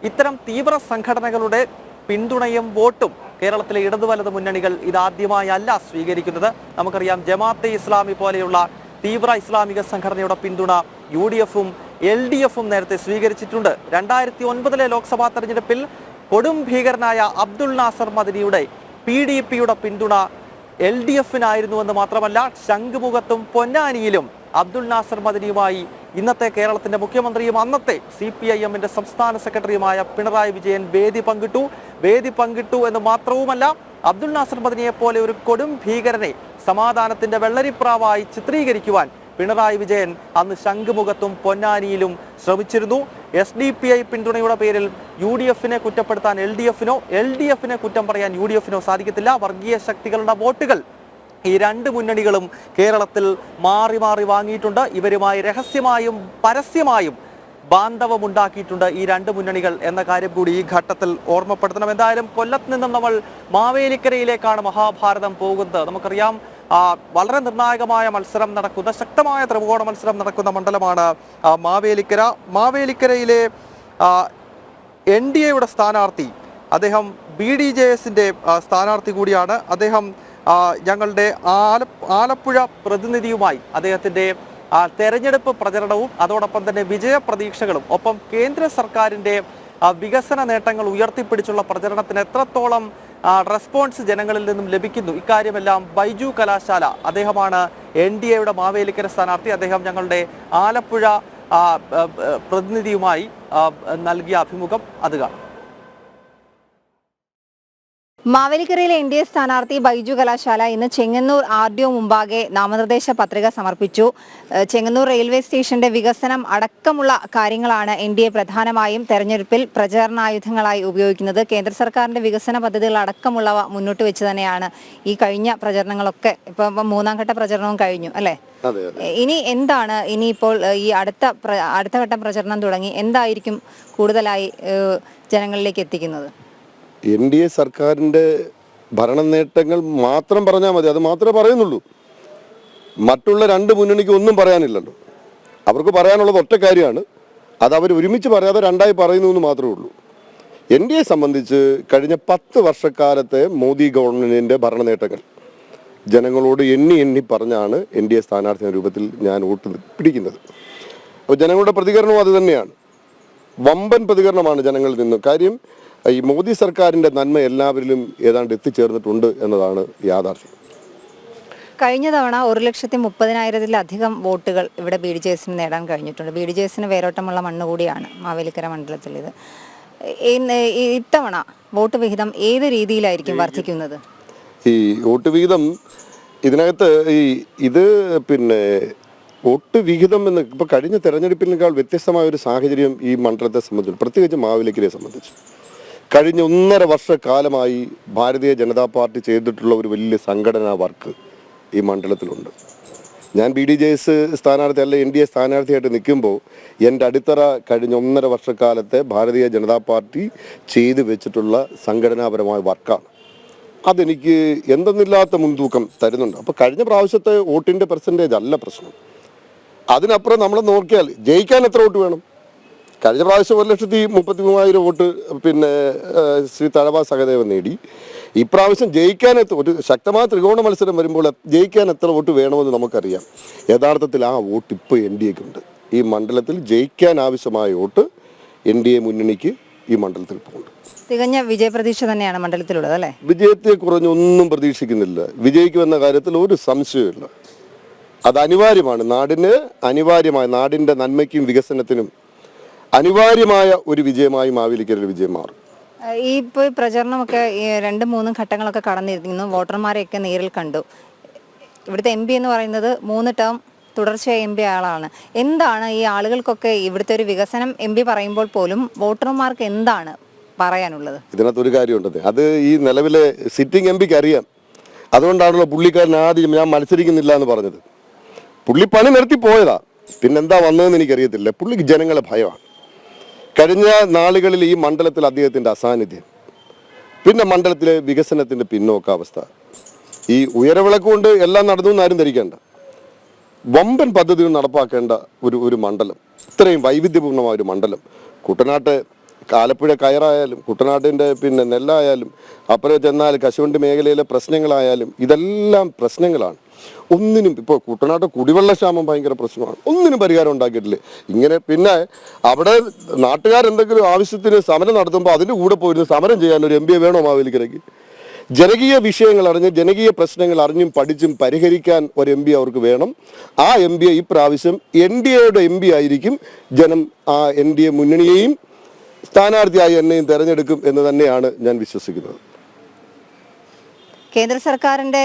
ഇത്തരം തീവ്ര സംഘടനകളുടെ പിന്തുണയും വോട്ടും കേരളത്തിലെ ഇടതു വലത് മുന്നണികൾ ഇതാദ്യമായല്ല സ്വീകരിക്കുന്നത്. നമുക്കറിയാം, ജമാഅത്തെ ഇസ്ലാമി പോലെയുള്ള തീവ്ര ഇസ്ലാമിക സംഘടനയുടെ പിന്തുണ UDFും LDFും നേരത്തെ സ്വീകരിച്ചിട്ടുണ്ട്. 2009 ലോക്സഭാ തെരഞ്ഞെടുപ്പിൽ കൊടും ഭീകരനായ അബ്ദുൾ നാസർ മദനിയുടെ PDPയുടെ പിന്തുണ LDFനായിരുന്നുവെന്ന് മാത്രമല്ല, ശംഖുമുഖത്തും പൊന്നാനിയിലും അബ്ദുൾ നാസർ മദനിയുമായി ഇന്നത്തെ കേരളത്തിന്റെ മുഖ്യമന്ത്രിയും അന്നത്തെ CPIMന്റെ സംസ്ഥാന സെക്രട്ടറിയുമായ പിണറായി വിജയൻ വേദി പങ്കിട്ടു എന്ന് മാത്രവുമല്ല, അബ്ദുൾ നാസർ മദനിയെ പോലെ ഒരു കൊടും ഭീകരനെ സമാധാനത്തിന്റെ വെള്ളരിപ്രാവായി ചിത്രീകരിക്കുവാൻ പിണറായി വിജയൻ അന്ന് ശംഖുമുഖത്തും പൊന്നാനിയിലും ശ്രമിച്ചിരുന്നു. SDPI പിന്തുണയുടെ പേരിൽ UDFനെ കുറ്റപ്പെടുത്താൻ LDFനോ LDFനെ കുറ്റം പറയാൻ UDFനോ സാധിക്കത്തില്ല. വർഗീയ ശക്തികളുടെ വോട്ടുകൾ ഈ രണ്ട് മുന്നണികളും കേരളത്തിൽ മാറി മാറി വാങ്ങിയിട്ടുണ്ട്. ഇവരുമായി രഹസ്യമായും പരസ്യമായും ബാന്ധവമുണ്ടാക്കിയിട്ടുണ്ട് ഈ രണ്ട് മുന്നണികൾ എന്ന കാര്യം കൂടി ഈ ഘട്ടത്തിൽ ഓർമ്മപ്പെടുത്തണം. എന്തായാലും കൊല്ലത്ത് നിന്നും നമ്മൾ മാവേലിക്കരയിലേക്കാണ് മഹാഭാരതം പോകുന്നത്. നമുക്കറിയാം, വളരെ നിർണായകമായ മത്സരം നടക്കുന്ന, ശക്തമായ ത്രികോണ മത്സരം നടക്കുന്ന മണ്ഡലമാണ് മാവേലിക്കര. മാവേലിക്കരയിലെ NDAയുടെ സ്ഥാനാർത്ഥി അദ്ദേഹം BDJS-ന്റെ സ്ഥാനാർത്ഥി കൂടിയാണ്. അദ്ദേഹം ഞങ്ങളുടെ ആലപ്പുഴ പ്രതിനിധിയുമായി അദ്ദേഹത്തിൻ്റെ തെരഞ്ഞെടുപ്പ് പ്രചരണവും അതോടൊപ്പം തന്നെ വിജയ പ്രതീക്ഷകളും ഒപ്പം കേന്ദ്ര സർക്കാരിൻ്റെ വികസന നേട്ടങ്ങൾ ഉയർത്തിപ്പിടിച്ചുള്ള പ്രചരണത്തിന് എത്രത്തോളം റെസ്പോൺസ് ജനങ്ങളിൽ നിന്നും ലഭിക്കുന്നു, ഇക്കാര്യമെല്ലാം ബൈജു കലാശാല, അദ്ദേഹമാണ് NDAയുടെ മാവേലിക്കര സ്ഥാനാർത്ഥി. അദ്ദേഹം ഞങ്ങളുടെ ആലപ്പുഴ പ്രതിനിധിയുമായി നൽകിയ അഭിമുഖം അത് കാണാം. മാവേലിക്കരയിലെ NDA സ്ഥാനാർത്ഥി ബൈജു കലാശാല ഇന്ന് ചെങ്ങന്നൂർ RDO മുമ്പാകെ നാമനിർദ്ദേശ പത്രിക സമർപ്പിച്ചു. ചെങ്ങന്നൂർ റെയിൽവേ സ്റ്റേഷന്റെ വികസനം അടക്കമുള്ള കാര്യങ്ങളാണ് NDA പ്രധാനമായും തെരഞ്ഞെടുപ്പിൽ പ്രചാരണായുധങ്ങളായി ഉപയോഗിക്കുന്നത്. കേന്ദ്ര സർക്കാരിന്റെ വികസന പദ്ധതികൾ അടക്കമുള്ളവ മുന്നോട്ട് വെച്ച് തന്നെയാണ് ഈ കഴിഞ്ഞ പ്രചരണങ്ങളൊക്കെ. ഇപ്പം 3ാം ഘട്ട പ്രചരണവും കഴിഞ്ഞു അല്ലേ? ഇനി എന്താണ് ഇനിയിപ്പോൾ ഈ അടുത്ത ഘട്ട പ്രചരണം തുടങ്ങി എന്തായിരിക്കും കൂടുതലായി ജനങ്ങളിലേക്ക് എത്തിക്കുന്നത്? NDA സർക്കാരിൻ്റെ ഭരണ നേട്ടങ്ങൾ മാത്രം പറഞ്ഞാൽ മതി, അത് മാത്രമേ പറയുന്നുള്ളൂ. മറ്റുള്ള 2 മുന്നണിക്ക് ഒന്നും പറയാനില്ലല്ലോ. അവർക്ക് പറയാനുള്ളത് ഒറ്റ കാര്യമാണ്, അത് അവർ ഒരുമിച്ച് പറയാതെ 2ആയി പറയുന്നു എന്ന് മാത്രമേ ഉള്ളൂ. NDA സംബന്ധിച്ച് കഴിഞ്ഞ 10 വർഷക്കാലത്തെ മോദി ഗവൺമെൻറ്റിൻ്റെ ഭരണ നേട്ടങ്ങൾ ജനങ്ങളോട് എണ്ണി പറഞ്ഞാണ് NDA സ്ഥാനാർത്ഥി എന്ന രൂപത്തിൽ ഞാൻ വോട്ട് പിടിക്കുന്നത്. അപ്പോൾ ജനങ്ങളുടെ പ്രതികരണവും അത് തന്നെയാണ്. വമ്പൻ പ്രതികരണമാണ് ജനങ്ങളിൽ നിന്ന്. കാര്യം ഈ മോദി സർക്കാരിൻ്റെ നന്മ എല്ലാവരിലും ഏതാണ്ട് എത്തിച്ചേർന്നിട്ടുണ്ട് എന്നതാണ് യാഥാർത്ഥ്യം. കഴിഞ്ഞ തവണ 1,30,000-ത്തിലധികം വോട്ടുകൾ ഇവിടെ BDJS-ന് നേടാൻ കഴിഞ്ഞിട്ടുണ്ട്. BDJS-ന് വേരോട്ടമുള്ള മണ്ണ് കൂടിയാണ് മാവേലിക്കര മണ്ഡലത്തിൽ. ഇത്തവണ വോട്ട് വിഹിതം ഏത് രീതിയിലായിരിക്കും വർദ്ധിക്കുന്നത്? ഈ വോട്ട് വിഹിതം ഇതിനകത്ത് വോട്ട് വിഹിതം എന്ന് ഇപ്പോൾ കഴിഞ്ഞ തെരഞ്ഞെടുപ്പിനേക്കാൾ വ്യത്യസ്തമായ ഒരു സാഹചര്യം ഈ മണ്ഡലത്തെ സംബന്ധിച്ചു, പ്രത്യേകിച്ച് മാവേലിക്കരയെ സംബന്ധിച്ചു. കഴിഞ്ഞ 1.5 വർഷക്കാലമായി ഭാരതീയ ജനതാ പാർട്ടി ചെയ്തിട്ടുള്ള ഒരു വലിയ സംഘടനാ വർക്ക് ഈ മണ്ഡലത്തിലുണ്ട്. ഞാൻ BDJS സ്ഥാനാർത്ഥി അല്ല NDA സ്ഥാനാർത്ഥിയായിട്ട് നിൽക്കുമ്പോൾ എൻ്റെ അടിത്തറ കഴിഞ്ഞ 1.5 വർഷക്കാലത്തെ ഭാരതീയ ജനതാ പാർട്ടി ചെയ്തു വെച്ചിട്ടുള്ള സംഘടനാപരമായ വർക്കാണ്. അതെനിക്ക് എന്തെന്നില്ലാത്ത മുൻതൂക്കം തരുന്നുണ്ട്. അപ്പോൾ കഴിഞ്ഞ പ്രാവശ്യത്തെ വോട്ടിൻ്റെ പെർസെൻറ്റേജ് അല്ല പ്രശ്നം. അതിനപ്പുറം നമ്മൾ നോക്കിയാൽ ജയിക്കാൻ എത്ര വോട്ട് വേണം? കഴിഞ്ഞ പ്രാവശ്യം 1,33,000 വോട്ട് ശ്രീ തഴവ സഹദേവൻ നേടി. ഇപ്രാവശ്യം ജയിക്കാൻ ഒരു ശക്തമായ ത്രികോണ മത്സരം വരുമ്പോൾ ജയിക്കാൻ എത്ര വോട്ട് വേണമെന്ന് നമുക്കറിയാം. യഥാർത്ഥത്തിൽ ആ വോട്ട് ഇപ്പോൾ NDAക്കുണ്ട്. ഈ മണ്ഡലത്തിൽ ജയിക്കാൻ ആവശ്യമായ വോട്ട് NDA മുന്നണിക്ക് ഈ മണ്ഡലത്തിൽ പോകുന്നുണ്ട്. തികഞ്ഞ വിജയപ്രതീക്ഷ തന്നെയാണ് മണ്ഡലത്തിലുള്ളത് അല്ലേ? വിജയത്തെ കുറഞ്ഞൊന്നും പ്രതീക്ഷിക്കുന്നില്ല. വിജയിക്കുമെന്ന കാര്യത്തിൽ ഒരു സംശയമില്ല. അത് അനിവാര്യമാണ്. നാടിൻ്റെ നന്മയ്ക്കും വികസനത്തിനും അനിവാര്യമായ ഒരു വിജയമായി മാവേലിക്കര വിജയം മാറും. ഇപ്പോൾ പ്രചരണമൊക്കെ 2-3 ഘട്ടങ്ങളൊക്കെ കടന്നിരിക്കുന്നു. വോട്ടർമാരെയൊക്കെ നേരിൽ കണ്ടു. ഇവിടുത്തെ MP എന്ന് പറയുന്നത് 3 ടേം തുടർച്ചയായ MP ആളാണ്. എന്താണ് ഈ ആളുകൾക്കൊക്കെ ഇവിടുത്തെ ഒരു വികസനം MP പറയുമ്പോൾ പോലും വോട്ടർമാർക്ക് എന്താണ് പറയാനുള്ളത്? ഇതിനകത്തൊരു കാര്യമുണ്ട്. അത് ഈ നിലവിലെ സിറ്റിംഗ് MPക്ക് അറിയാം. അതുകൊണ്ടാണല്ലോ പുള്ളിക്കാരൻ ആദ്യം ഞാൻ മത്സരിക്കുന്നില്ല എന്ന് പറഞ്ഞത്. പുള്ളി പണി നിർത്തി പോയതാ. പിന്നെന്താ വന്നതെന്ന് എനിക്കറിയത്തില്ല. പുള്ളിക്ക് ജനങ്ങളെ ഭയമാണ്. കഴിഞ്ഞ നാളുകളിൽ ഈ മണ്ഡലത്തിൽ അദ്ദേഹത്തിൻ്റെ അസാന്നിധ്യം, പിന്നെ മണ്ഡലത്തിലെ വികസനത്തിൻ്റെ പിന്നോക്കാവസ്ഥ, ഈ ഉയരവിളക്ക് കൊണ്ട് എല്ലാം നടന്നു എന്നാരും ധരിക്കേണ്ട. വമ്പൻ പദ്ധതികൾ നടപ്പാക്കേണ്ട ഒരു മണ്ഡലം, ഇത്രയും വൈവിധ്യപൂർണമായ ഒരു മണ്ഡലം. കുട്ടനാട്ട് ആലപ്പുഴ കയറായാലും കുട്ടനാട്ടിൻ്റെ നെല്ലായാലും അപ്പുറം ചെന്നാൽ കശുവണ്ടി മേഖലയിലെ പ്രശ്നങ്ങളായാലും ഇതെല്ലാം പ്രശ്നങ്ങളാണ്. ഒന്നിനും ഇപ്പോൾ കുട്ടനാട്ട് കുടിവെള്ളക്ഷാമം ഭയങ്കര പ്രശ്നമാണ്. ഒന്നിനും പരിഹാരം ഉണ്ടാക്കിയിട്ടില്ല. ഇങ്ങനെ പിന്നെ അവിടെ നാട്ടുകാരെന്തെങ്കിലും ആവശ്യത്തിന് സമരം നടത്തുമ്പോൾ അതിൻ്റെ കൂടെ പോയിരുന്ന് സമരം ചെയ്യാൻ ഒരു MPയെ വേണോ മാവേലിക്കരയ്ക്ക്? ജനകീയ വിഷയങ്ങൾ അറിഞ്ഞ് ജനകീയ പ്രശ്നങ്ങൾ അറിഞ്ഞും പഠിച്ചും പരിഹരിക്കാൻ ഒരു MP അവർക്ക് വേണം. ആ MPയെ ഈ പ്രാവശ്യം NDAയുടെ MP ആയിരിക്കും. ജനം ആ NDA മുന്നണിയെയും സ്ഥാനാർത്ഥിയായി എന്നെയും തെരഞ്ഞെടുക്കും എന്ന് തന്നെയാണ് ഞാൻ വിശ്വസിക്കുന്നത്. കേന്ദ്ര സർക്കാരിന്റെ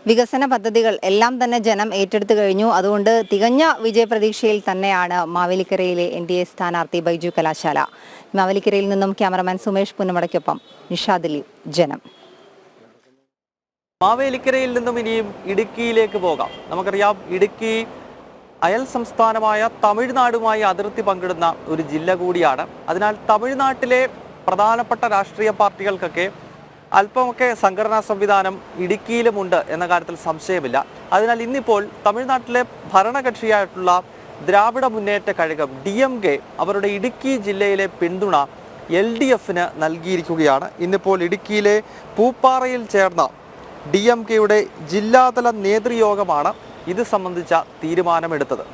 വികസന പദ്ധതികൾ എല്ലാം തന്നെ ജനം ഏറ്റെടുത്തു കഴിഞ്ഞു. അതുകൊണ്ട് തികഞ്ഞ വിജയപ്രതീക്ഷയിൽ തന്നെയാണ് മാവേലിക്കരയിലെ NDA സ്ഥാനാർത്ഥി ബൈജു കലാശാല. മാവേലിക്കരയിൽ നിന്നും ക്യാമറമാൻ സുമേഷ് പുന്നമടയ്ക്കൊപ്പം നിഷാദിലി, ജനം. മാവേലിക്കരയിൽ നിന്നും ഇനിയും ഇടുക്കിയിലേക്ക് പോകാം. നമുക്കറിയാം, ഇടുക്കി അയൽ സംസ്ഥാനമായ തമിഴ്നാടുമായി അതിർത്തി പങ്കിടുന്ന ഒരു ജില്ല കൂടിയാണ്. അതിനാൽ തമിഴ്നാട്ടിലെ പ്രധാനപ്പെട്ട രാഷ്ട്രീയ പാർട്ടികൾക്കൊക്കെ അല്പമൊക്കെ സംഘടനാ സംവിധാനം ഇടുക്കിയിലുമുണ്ട് എന്ന കാര്യത്തിൽ സംശയമില്ല. അതിനാൽ ഇന്നിപ്പോൾ തമിഴ്നാട്ടിലെ ഭരണകക്ഷിയായിട്ടുള്ള ദ്രാവിഡ മുന്നേറ്റ കഴകം DMK അവരുടെ ഇടുക്കി ജില്ലയിലെ പിന്തുണ LDFന് നൽകിയിരിക്കുകയാണ്. ഇന്നിപ്പോൾ ഇടുക്കിയിലെ പൂപ്പാറയിൽ ചേർന്ന DMKയുടെ ജില്ലാതല നേതൃയോഗമാണ് ഇത് സംബന്ധിച്ച തീരുമാനമെടുത്തത്.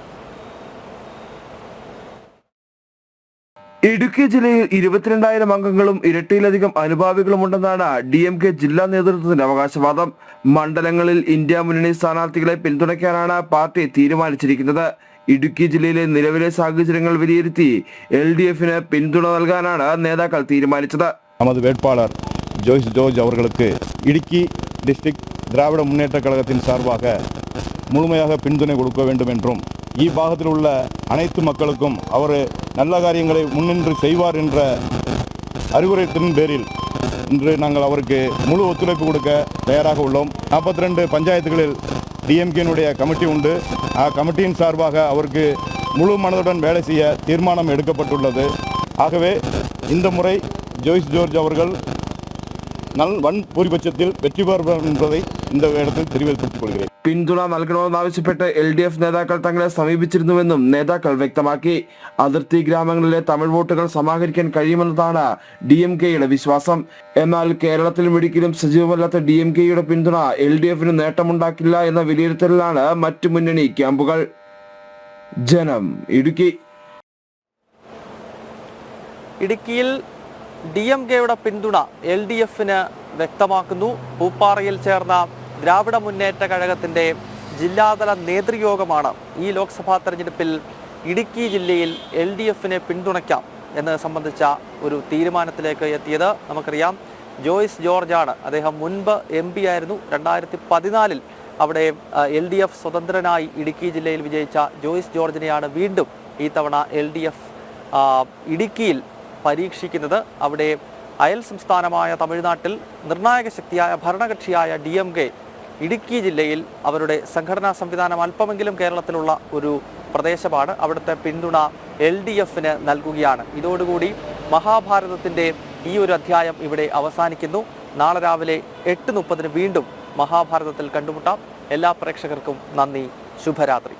ഇടുക്കി ജില്ലയിൽ 22,000 അംഗങ്ങളും ഇരട്ടിയിലധികം അനുഭാവികളും ഉണ്ടെന്നാണ് DMK ജില്ലാ നേതൃത്വത്തിന്റെ അവകാശവാദം. മണ്ഡലങ്ങളിൽ ഇന്ത്യ മുന്നണി സ്ഥാനാർത്ഥികളെ പിന്തുണയ്ക്കാനാണ് പാർട്ടി തീരുമാനിച്ചിരിക്കുന്നത്. ഇടുക്കി ജില്ലയിലെ നിലവിലെ സാഹചര്യങ്ങൾ വിലയിരുത്തി LDFന് പിന്തുണ നൽകാനാണ് നേതാക്കൾ തീരുമാനിച്ചത്. நமது வேட்பாளர் ஜோய்ஸ் ஜோர்ஜ் அவர்களுக்கு இடுக்கி டிஸ்ட்ரிக்ட் திராவிட முன்னேற்ற கழகத்தின் சார்பாக முழுமையாக பிന്തുണ கொடுக்க வேண்டும் என்றும் பாகத்தில் உள்ள அனைத்து மக்களுக்கும் அவர் நல்ல காரியங்களை முன்னின்று செய்வார் என்ற அறிவுரைத்தின் பேரில் இன்று நாங்கள் அவருக்கு முழு ஒத்துழைப்பு கொடுக்க தயாராக உள்ளோம். 42 பஞ்சாயத்துகளில் DMKனுடைய கமிட்டி உண்டு. கமிட்டியின் சார்பாக அவருக்கு முழு மனதுடன் வேலை செய்ய தீர்மானம் எடுக்கப்பட்டுள்ளது. ஆகவே இந்த முறை ஜோய்ஸ் ஜோர்ஜ் அவர்கள் വൻ ഭൂരിപക്ഷത്തിൽ വെற்றி പെറുവാർ என்பதை இந்த இடத்தில் தெரிவித்துக் கொள்கிறேன். പിന്തുണ നൽകണമെന്നാവശ്യപ്പെട്ട് LDF നേതാക്കൾ തങ്ങളെ സമീപിച്ചിരുന്നുവെന്നും നേതാക്കൾ വ്യക്തമാക്കി. അതിർത്തി ഗ്രാമങ്ങളിലെ തമിഴ് വോട്ടുകൾ സമാഹരിക്കാൻ കഴിയുമെന്നതാണ് DMKയുടെ വിശ്വാസം. എന്നാൽ കേരളത്തിലും ഇടുക്കിയിലും സജീവമല്ലാത്ത DMKയുടെ പിന്തുണ LDFന് നേട്ടമുണ്ടാക്കില്ല എന്ന വിലയിരുത്തലിലാണ് മറ്റു മുന്നണി ക്യാമ്പുകൾ. ജനം, ഇടുക്കി. ഇടുക്കിയിൽ DMKയുടെ പിന്തുണ LDFന് വ്യക്തമാക്കുന്നു. പൂപ്പാറയിൽ ചേർന്ന ദ്രാവിഡ മുന്നേറ്റ കഴകത്തിൻ്റെ ജില്ലാതല നേതൃയോഗമാണ് ഈ ലോക്സഭാ തെരഞ്ഞെടുപ്പിൽ ഇടുക്കി ജില്ലയിൽ LDFനെ പിന്തുണയ്ക്കാം എന്ന് സംബന്ധിച്ച ഒരു തീരുമാനത്തിലേക്ക് എത്തിയത്. നമുക്കറിയാം, ജോയ്സ് ജോർജാണ്. അദ്ദേഹം മുൻപ് MP ആയിരുന്നു. 2014 അവിടെ LDF സ്വതന്ത്രനായി ഇടുക്കി ജില്ലയിൽ വിജയിച്ച ജോയ്സ് ജോർജിനെയാണ് വീണ്ടും ഈ തവണ LDF ഇടുക്കിയിൽ പരീക്ഷിക്കുന്നത്. അവിടെ അയൽ സംസ്ഥാനമായ തമിഴ്നാട്ടിൽ നിർണായക ശക്തിയായ ഭരണകക്ഷിയായ DMK ഇടുക്കി ജില്ലയിൽ അവരുടെ സംഘടനാ സംവിധാനം അല്പമെങ്കിലും കേരളത്തിലുള്ള ഒരു പ്രദേശമാണ്. അവിടുത്തെ പിന്തുണ LDFന് നൽകുകയാണ്. ഇതോടുകൂടി മഹാഭാരതത്തിൻ്റെ ഈ ഒരു അധ്യായം ഇവിടെ അവസാനിക്കുന്നു. നാളെ രാവിലെ 8:30 വീണ്ടും മഹാഭാരതത്തിൽ കണ്ടുമുട്ടാം. എല്ലാ പ്രേക്ഷകർക്കും നന്ദി. ശുഭരാത്രി.